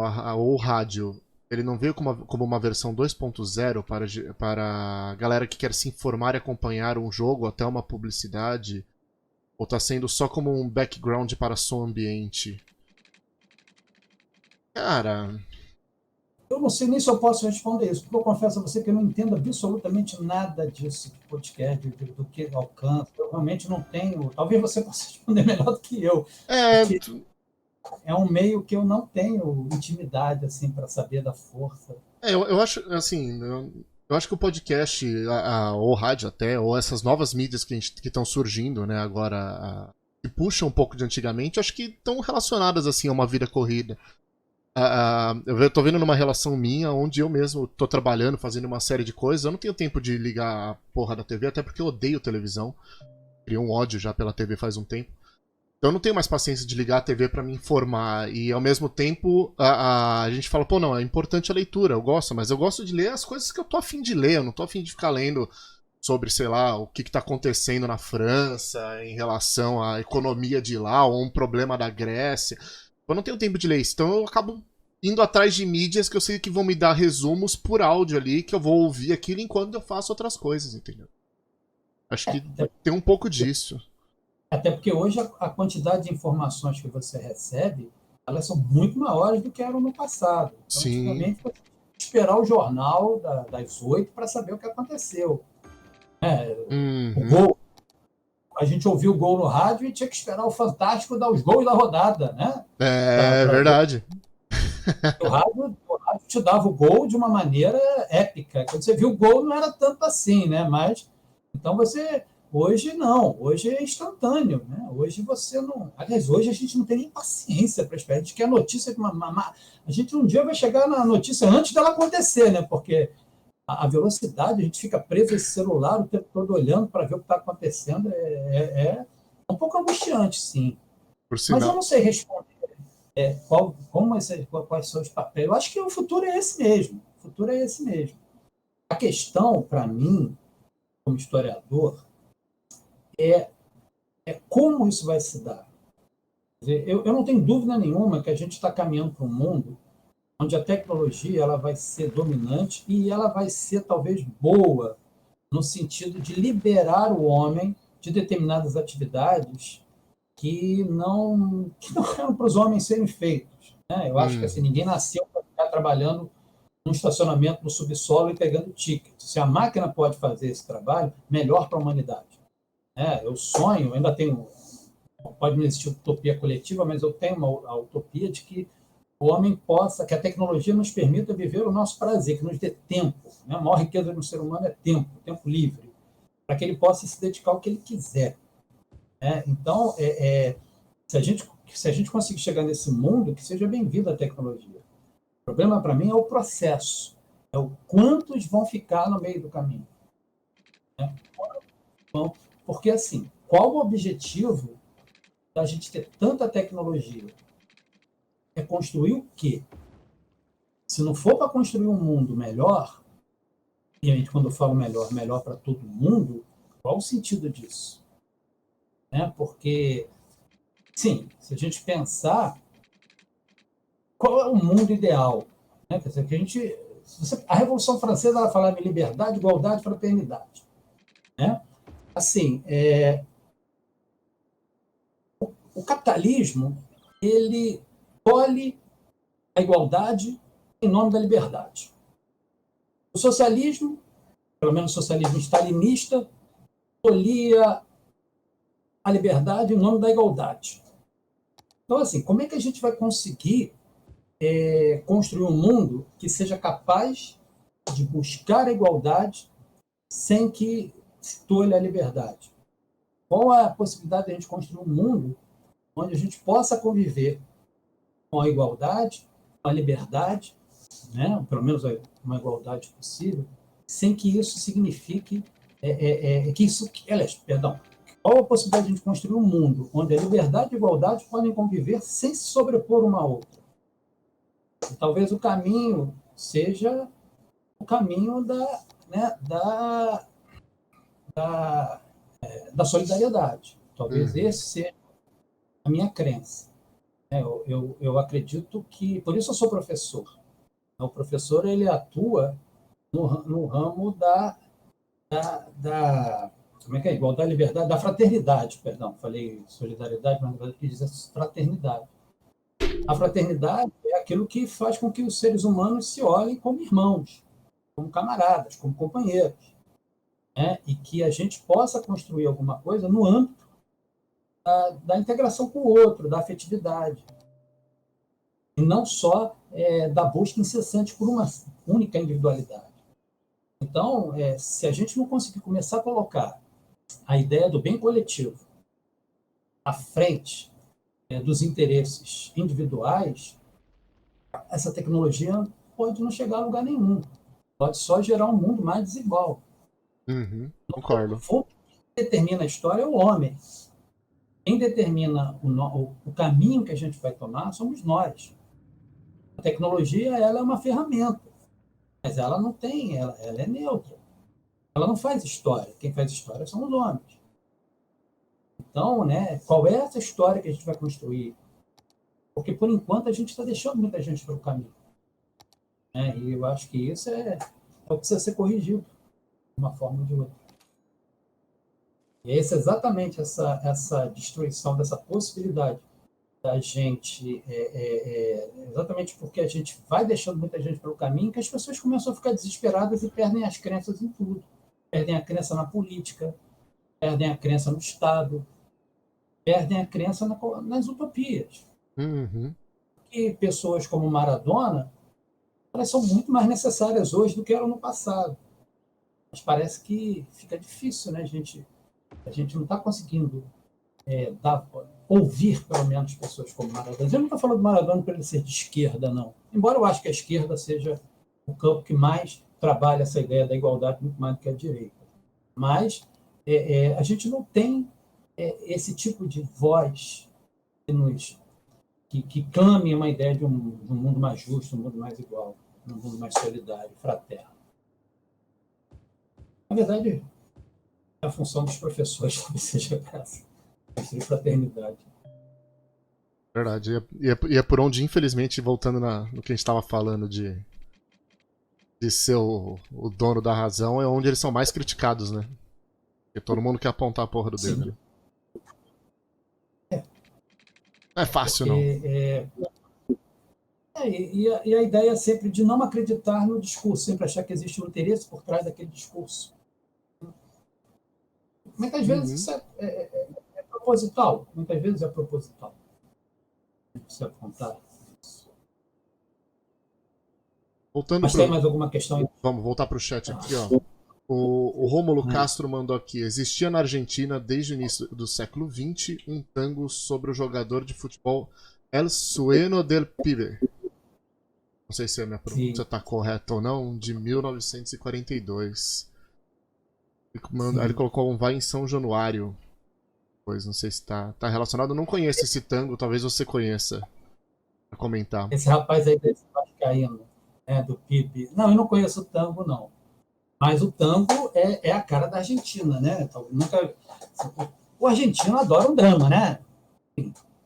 o rádio, ele não veio como uma versão 2.0 para a galera que quer se informar e acompanhar um jogo até uma publicidade, ou está sendo só como um background para som ambiente? Cara... Eu não sei nem se eu posso responder isso, porque eu confesso a você que eu não entendo absolutamente nada disso de podcast, do que alcança. Eu realmente não tenho... Talvez você possa responder melhor do que eu. É um meio que eu não tenho intimidade assim, para saber da força. Eu acho, assim... Eu acho que o podcast, ou rádio até, ou essas novas mídias que estão surgindo, né, agora, que puxam um pouco de antigamente, acho que estão relacionadas assim a uma vida corrida. Eu tô vendo numa relação minha, onde eu mesmo tô trabalhando, fazendo uma série de coisas, eu não tenho tempo de ligar a porra da TV, até porque eu odeio televisão. criou um ódio já pela TV faz um tempo. Então eu não tenho mais paciência de ligar a TV pra me informar. E ao mesmo tempo a gente fala, pô, não, é importante a leitura, eu gosto, mas eu gosto de ler as coisas que eu tô afim de ler, eu não tô afim de ficar lendo sobre, sei lá, o que tá acontecendo na França em relação à economia de lá, ou um problema da Grécia. Eu não tenho tempo de ler isso, então eu acabo indo atrás de mídias que eu sei que vão me dar resumos por áudio ali, que eu vou ouvir aquilo enquanto eu faço outras coisas, entendeu? Acho que tem um pouco disso. Até porque hoje a quantidade de informações que você recebe, elas são muito maiores do que eram no passado. Então, Sim. antigamente, você tinha que esperar o jornal das 8 para saber o que aconteceu. O gol, a gente ouvia o gol no rádio e tinha que esperar o Fantástico dar os gols da rodada, né? É verdade. O rádio te dava o gol de uma maneira épica. Quando você viu o gol, não era tanto assim, né? Mas, então você... Hoje não, hoje é instantâneo, né? Hoje você não... Aliás, hoje a gente não tem nem paciência para esperar. A gente quer notícia... A gente um dia vai chegar na notícia antes dela acontecer, né? Porque a velocidade, a gente fica preso a esse celular o tempo todo olhando para ver o que está acontecendo. É um pouco angustiante, sim. Mas eu não sei responder quais são os papéis. Eu acho que o futuro é esse mesmo. O futuro é esse mesmo. A questão, para mim, como historiador, é como isso vai se dar. Eu não tenho dúvida nenhuma que a gente está caminhando para um mundo onde a tecnologia ela vai ser dominante e ela vai ser talvez boa no sentido de liberar o homem de determinadas atividades que não eram para os homens serem feitos. Né? Eu acho que assim, ninguém nasceu para ficar trabalhando num estacionamento no subsolo e pegando ticket. Se a máquina pode fazer esse trabalho, melhor para a humanidade. Eu sonho, ainda tenho, pode não existir utopia coletiva, mas eu tenho a utopia de que o homem possa, que a tecnologia nos permita viver o nosso prazer, que nos dê tempo. Né? A maior riqueza do ser humano é tempo livre, para que ele possa se dedicar ao que ele quiser. Então, se a gente conseguir chegar nesse mundo, que seja bem-vinda a tecnologia. O problema, para mim, é o processo. É o quantos vão ficar no meio do caminho. Porque, assim, qual o objetivo da gente ter tanta tecnologia? É construir o quê? Se não for para construir um mundo melhor, e a gente, quando eu falo melhor para todo mundo, qual o sentido disso? Porque, sim, se a gente pensar, qual é o mundo ideal? Quer dizer, que a Revolução Francesa ela falava em liberdade, igualdade e fraternidade. Assim, o capitalismo ele tolhe a igualdade em nome da liberdade. O socialismo, pelo menos o socialismo stalinista, tolia a liberdade em nome da igualdade. Então, assim, como é que a gente vai conseguir construir um mundo que seja capaz de buscar a igualdade sem que se tolhe a liberdade? Qual é a possibilidade de a gente construir um mundo onde a gente possa conviver com a igualdade, com a liberdade, né? Pelo menos uma igualdade possível, sem que isso signifique qual a possibilidade de a gente construir um mundo onde a liberdade e a igualdade podem conviver sem se sobrepor uma à outra? E talvez o caminho seja o caminho da solidariedade. Talvez esse seja a minha crença. Eu acredito que... Por isso eu sou professor. O professor ele atua no ramo como é que é? Igualdade, liberdade, da fraternidade, perdão. Falei solidariedade, mas na verdade quis dizer fraternidade. A fraternidade é aquilo que faz com que os seres humanos se olhem como irmãos, como camaradas, como companheiros. E que a gente possa construir alguma coisa no âmbito da integração com o outro, da afetividade. E não só da busca incessante por uma única individualidade. Então, se a gente não conseguir começar a colocar a ideia do bem coletivo à frente dos interesses individuais, essa tecnologia pode não chegar a lugar nenhum. Pode só gerar um mundo mais desigual. Concordo. determina a história é o homem. Quem determina o caminho que a gente vai tomar somos nós. A tecnologia, ela é uma ferramenta, mas ela não tem, ela é neutra. Ela não faz história. Quem faz história são os homens. Então, né, qual é essa história que a gente vai construir? Porque, por enquanto, a gente está deixando muita gente pelo caminho. Né? E eu acho que isso é o que precisa ser corrigido, de uma forma ou de outra. E essa, exatamente essa destruição dessa possibilidade da gente, exatamente porque a gente vai deixando muita gente pelo caminho, que as pessoas começam a ficar desesperadas e perdem as crenças em tudo. Perdem a crença na política, perdem a crença no Estado, perdem a crença nas utopias. Uhum. E pessoas como Maradona, elas são muito mais necessárias hoje do que eram no passado. Mas parece que fica difícil, né? A gente não está conseguindo ouvir, pelo menos, pessoas como Maradona. Eu não estou falando do Maradona para ele ser de esquerda, não. Embora eu acho que a esquerda seja o campo que mais trabalha essa ideia da igualdade, muito mais do que a direita. Mas a gente não tem esse tipo de voz que clame uma ideia de um mundo mais justo, um mundo mais igual, um mundo mais solidário, fraterno. Na verdade, a função dos professores talvez seja essa, construir fraternidade. Verdade. E é por onde, infelizmente, voltando no que a gente estava falando de ser o dono da razão, é onde eles são mais criticados, né? Porque todo mundo quer apontar a porra do dedo. Né? Não é fácil, não. E a ideia é sempre de não acreditar no discurso, sempre achar que existe um interesse por trás daquele discurso. Muitas vezes isso é proposital. Muitas vezes é proposital. Não precisa apontar isso. Mas tem mais alguma questão? Vamos voltar para o chat aqui, ó. O Rômulo Castro mandou aqui. Existia na Argentina, desde o início do século XX, um tango sobre o jogador de futebol El Sueño del Pibe. Não sei se a minha pronúncia está correta ou não, de 1942. Aí ele colocou um Vai em São Januário. Pois não sei se tá relacionado. Eu não conheço esse tango, talvez você conheça. Pra comentar. Esse rapaz aí desse vascaíno, do Pipe. Não, eu não conheço o tango, não. Mas o tango é a cara da Argentina, né? O argentino adora o drama, né?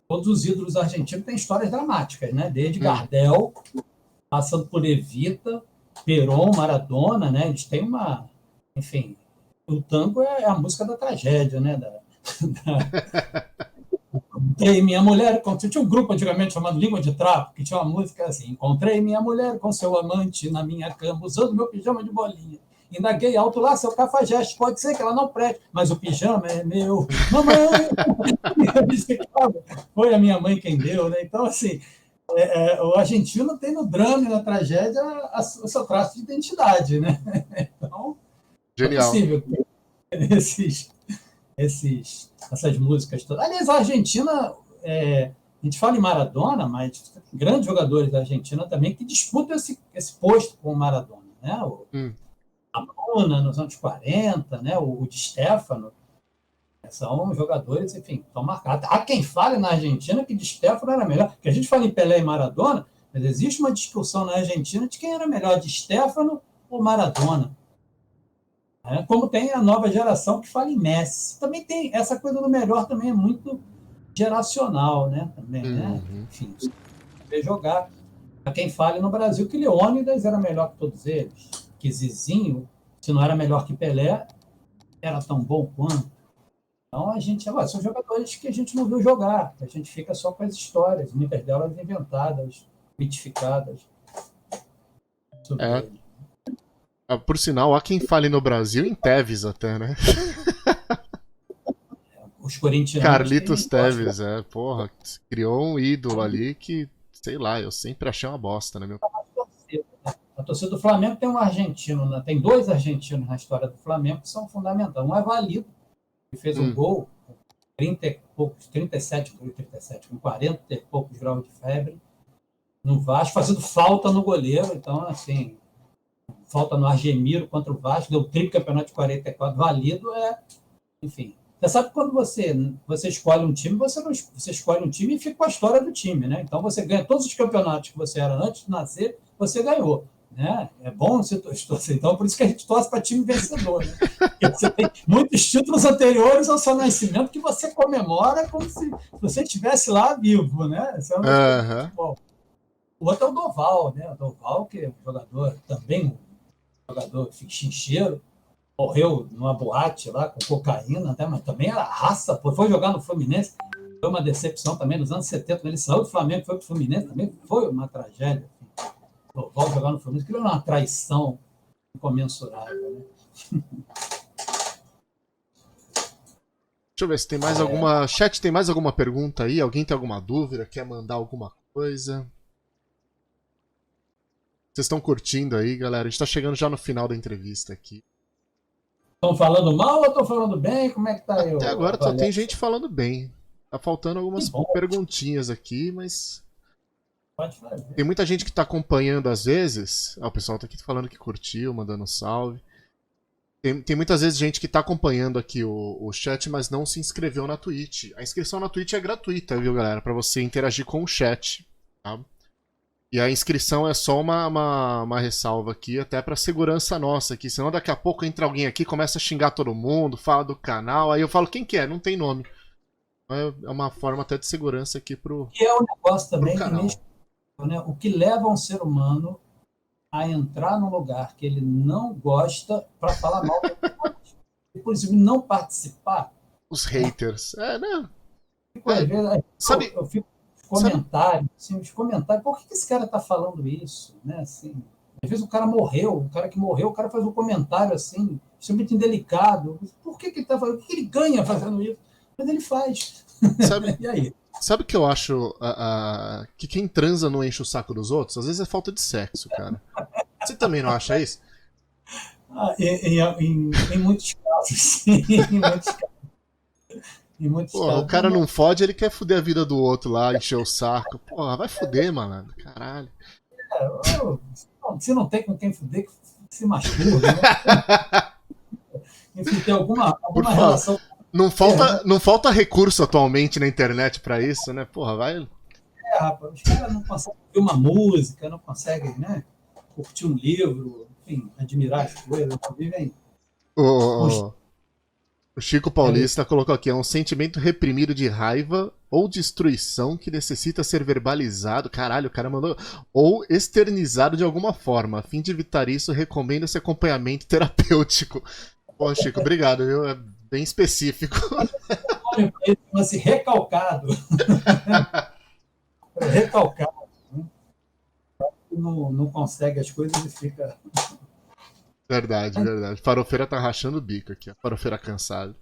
Todos os ídolos argentinos têm histórias dramáticas, né? Desde Gardel, passando por Evita, Perón, Maradona, né? Eles têm uma... Enfim, o tango é a música da tragédia, né? Encontrei minha mulher... Tinha um grupo antigamente chamado Língua de Trapo, que tinha uma música assim: encontrei minha mulher com seu amante na minha cama, usando meu pijama de bolinha. Indaguei alto lá, seu cafajeste, pode ser que ela não preste, mas o pijama é meu. Mamãe! Foi a minha mãe quem deu, né? Então, assim, o argentino tem no drama e na tragédia o seu traço de identidade, né? Então, genial. É possível essas músicas todas. Aliás, a Argentina, a gente fala em Maradona, mas grandes jogadores da Argentina também que disputam esse posto com o Maradona, né? A Bruna, nos anos 40, né? O Di Stefano, são jogadores, enfim, estão marcados. Há quem fale na Argentina que Di Stefano era melhor, porque a gente fala em Pelé e Maradona, mas existe uma discussão na Argentina de quem era melhor, Di Stefano ou Maradona. Como tem a nova geração que fala em Messi. Também tem essa coisa do melhor, também é muito geracional, né? Também, né? Enfim, você vê jogar. Há quem fale no Brasil que Leônidas era melhor que todos eles, que Zizinho, se não era melhor que Pelé, era tão bom quanto. Então, são jogadores que a gente não viu jogar, a gente fica só com as histórias, muitas delas inventadas, mitificadas. Por sinal, há quem fale no Brasil em Tevez até, né? Os corintianos... Carlitos Tevez, porra, criou um ídolo ali que, sei lá, eu sempre achei uma bosta, né, meu? A torcida do Flamengo tem um argentino, né? Tem dois argentinos na história do Flamengo que são fundamentais. Um é Valido, que fez um gol com 37, com 40 e poucos graus de febre, no Vasco, fazendo falta no goleiro. Então, assim, falta no Argemiro contra o Vasco, deu tricampeonato de 44. Valido Enfim. Você sabe que quando você escolhe um time, você escolhe um time e fica com a história do time, né? Então você ganha todos os campeonatos que você era antes de nascer, você ganhou. Né? É bom você torcer. Então, por isso que a gente torce para time vencedor. Né? Porque você tem muitos títulos anteriores ao seu nascimento que você comemora como se você estivesse lá vivo. Né? Esse é futebol. O outro é o Doval, né? O Doval, que é um jogador também, um jogador fichincheiro, morreu numa boate lá com cocaína, né? Mas também era raça, pô. Foi jogar no Fluminense, foi uma decepção também nos anos 70, ele saiu do Flamengo, foi para o Fluminense, também foi uma tragédia. Doval jogar no Fluminense, aquilo era uma traição incomensurável. Né? Deixa eu ver se tem mais alguma... Chat, tem mais alguma pergunta aí? Alguém tem alguma dúvida? Quer mandar alguma coisa? Vocês estão curtindo aí, galera? A gente tá chegando já no final da entrevista aqui. Estão falando mal ou estão falando bem? Como é que tá aí? Até agora só tem gente falando bem. Tá faltando algumas perguntinhas aqui, mas... Pode fazer. Tem muita gente que tá acompanhando às vezes. O pessoal tá aqui falando que curtiu, mandando salve. Tem muitas vezes gente que tá acompanhando aqui o chat, mas não se inscreveu na Twitch. A inscrição na Twitch é gratuita, viu, galera? Pra você interagir com o chat, tá? E a inscrição é só uma ressalva aqui, até pra segurança nossa aqui. Senão daqui a pouco entra alguém aqui, começa a xingar todo mundo, fala do canal. Aí eu falo, quem que é? Não tem nome. É uma forma até de segurança aqui pro E é um negócio também canal. Né? O que leva um ser humano a entrar num lugar que ele não gosta para falar mal e, por exemplo, não participar. Os haters. Né? Sabe, eu fico comentários, assim, os comentários, por que esse cara está falando isso? Né? Assim, às vezes o cara morreu, o cara que morreu, o cara faz um comentário assim, extremamente indelicado. Por que ele está fazendo? O que ele ganha fazendo isso? Mas ele faz. Sabe, e aí? Sabe o que eu acho que quem transa não enche o saco dos outros? Às vezes é falta de sexo, cara. Você também não acha isso? Em muitos casos, sim. Em muitos Porra, casos. o cara não fode, ele quer fuder a vida do outro lá, encher o saco. Porra, vai fuder, malandro. Caralho. Se não tem com quem fuder, se masturba, né? Enfim, tem alguma relação... Não falta recurso atualmente na internet pra isso, né? Porra, vai... rapaz, os caras não conseguem ouvir uma música, não conseguem, né? Curtir um livro, enfim, admirar as coisas, vivem... O Chico Paulista colocou aqui, é um sentimento reprimido de raiva ou destruição que necessita ser verbalizado, caralho, o cara mandou, ou externizado de alguma forma. A fim de evitar isso, recomendo esse acompanhamento terapêutico. Pô, Chico, obrigado, viu? É bem específico. Chama-se recalcado. Recalcado. Né? Não consegue as coisas e fica... Verdade. Farofeira tá rachando o bico aqui, ó. Farofeira cansada.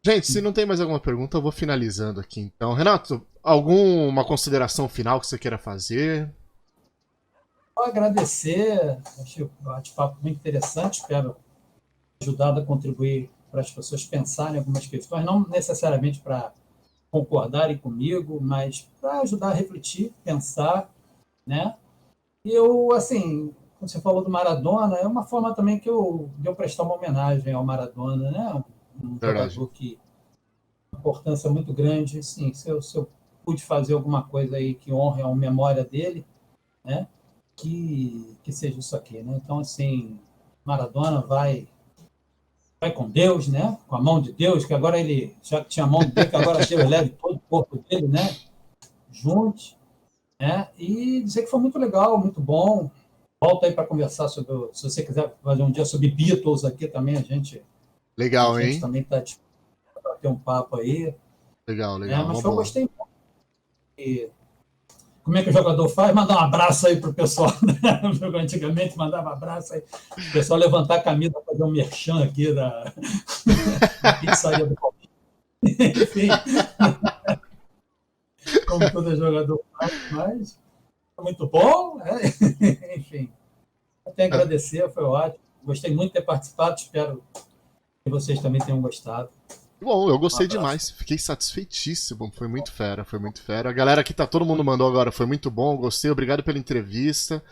Gente, se não tem mais alguma pergunta, eu vou finalizando aqui então. Renato, alguma consideração final que você queira fazer? Vou agradecer, achei o bate-papo muito interessante, espero ter ajudado a contribuir para as pessoas pensarem em algumas questões, não necessariamente para concordarem comigo, mas para ajudar a refletir, pensar, né? E eu, assim, como você falou do Maradona, é uma forma também de eu prestar uma homenagem ao Maradona, né? Um jogador que tem uma importância muito grande. Sim, se eu pude fazer alguma coisa aí que honre a memória dele, né? Que seja isso aqui, né? Então, assim, Maradona vai com Deus, né? Com a mão de Deus, que agora ele já tinha a mão de Deus, que agora Deus leve todo o corpo dele, né? Juntos, né? E dizer que foi muito legal, muito bom. Volta aí para conversar sobre, se você quiser fazer um dia sobre Beatles aqui também, a gente... Legal, a gente hein? também está disposto para ter um papo aí. Legal. Mas eu gostei muito. E como é que o jogador faz? Mandar um abraço aí pro pessoal. Né? Antigamente mandava abraço aí. O pessoal levantar a camisa para fazer um merchan aqui da pizzaria do Palmeiras. Enfim. Como todo jogador faz, mas muito bom, né? Enfim. Eu tenho que agradecer, foi ótimo. Gostei muito de ter participado, espero que vocês também tenham gostado. Bom, eu gostei demais, fiquei satisfeitíssimo, foi muito fera. A galera aqui todo mundo mandou agora, foi muito bom, gostei, obrigado pela entrevista.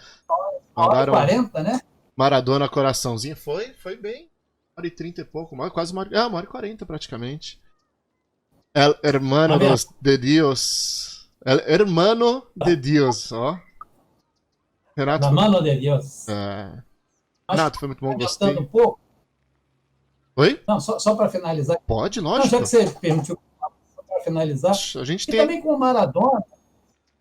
Mandaram 40, né? Maradona coraçãozinho, foi bem. hora e 30 e pouco, quase uma hora e 40 praticamente. El hermano de Dios. El hermano de Dios, ó. Renato. La mano de Deus. Renato, foi muito bom, Gostando gostei. um pouco. Oi? Não, só para finalizar. Pode, Não, lógico. já que você permitiu para finalizar. A gente E tem. também com o Maradona,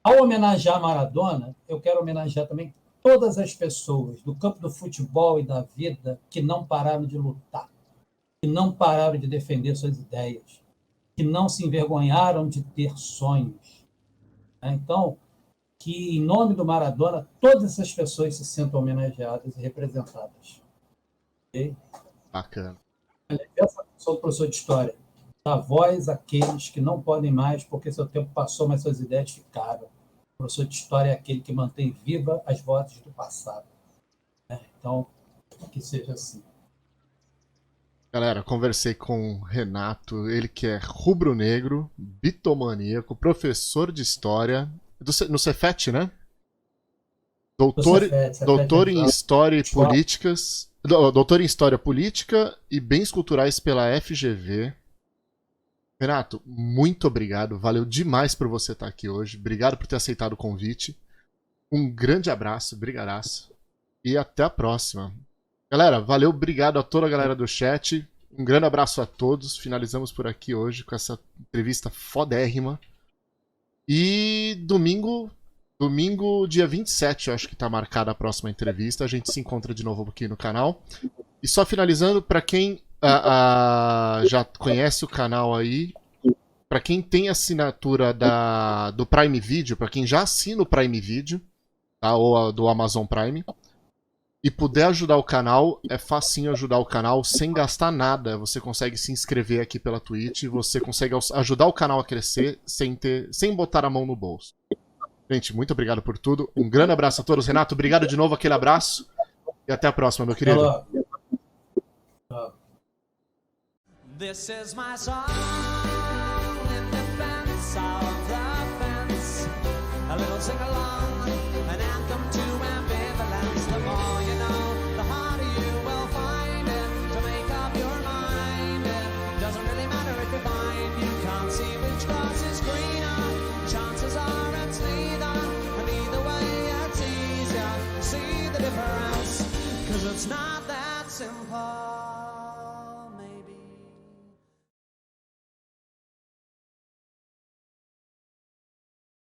ao homenagear Maradona, eu quero homenagear também todas as pessoas do campo do futebol e da vida que não pararam de lutar, que não pararam de defender suas ideias, que não se envergonharam de ter sonhos. Então, que em nome do Maradona, todas essas pessoas se sintam homenageadas e representadas. Okay? Bacana. Eu sou professor de história. Dá voz àqueles que não podem mais porque seu tempo passou, mas suas ideias ficaram. O professor de história é aquele que mantém viva as vozes do passado. Então, que seja assim. Galera, conversei com o Renato, ele que é rubro-negro, bitomaníaco, professor de história, no Cefet, né? Doutor em História e Políticas, doutor em História Política e Bens Culturais pela FGV. Renato, muito obrigado, valeu demais por você estar aqui hoje, obrigado por ter aceitado o convite. Um grande abraço, brigadaço, e até a próxima. Galera, valeu, obrigado a toda a galera do chat. Um grande abraço a todos. Finalizamos por aqui hoje com essa entrevista fodérrima. E domingo, dia 27, eu acho que tá marcada a próxima entrevista. A gente se encontra de novo aqui no canal. E só finalizando, para quem já conhece o canal aí, para quem tem assinatura do Prime Video, para quem já assina o Prime Video, tá? Ou do Amazon Prime, e puder ajudar o canal, é facinho ajudar o canal sem gastar nada. Você consegue se inscrever aqui pela Twitch, você consegue ajudar o canal a crescer sem botar a mão no bolso. Gente, muito obrigado por tudo. Um grande abraço a todos. Renato, obrigado de novo, aquele abraço. E até a próxima, meu querido. This is my song in defense of the fence. A little sing-along, an anthem to ambivalence. The more you know, the harder you will find it to make up your mind. It doesn't really matter if you find you can't see which grass is greener. Chances are it's neither, and either way it's easier to see the difference, 'cause it's not that simple.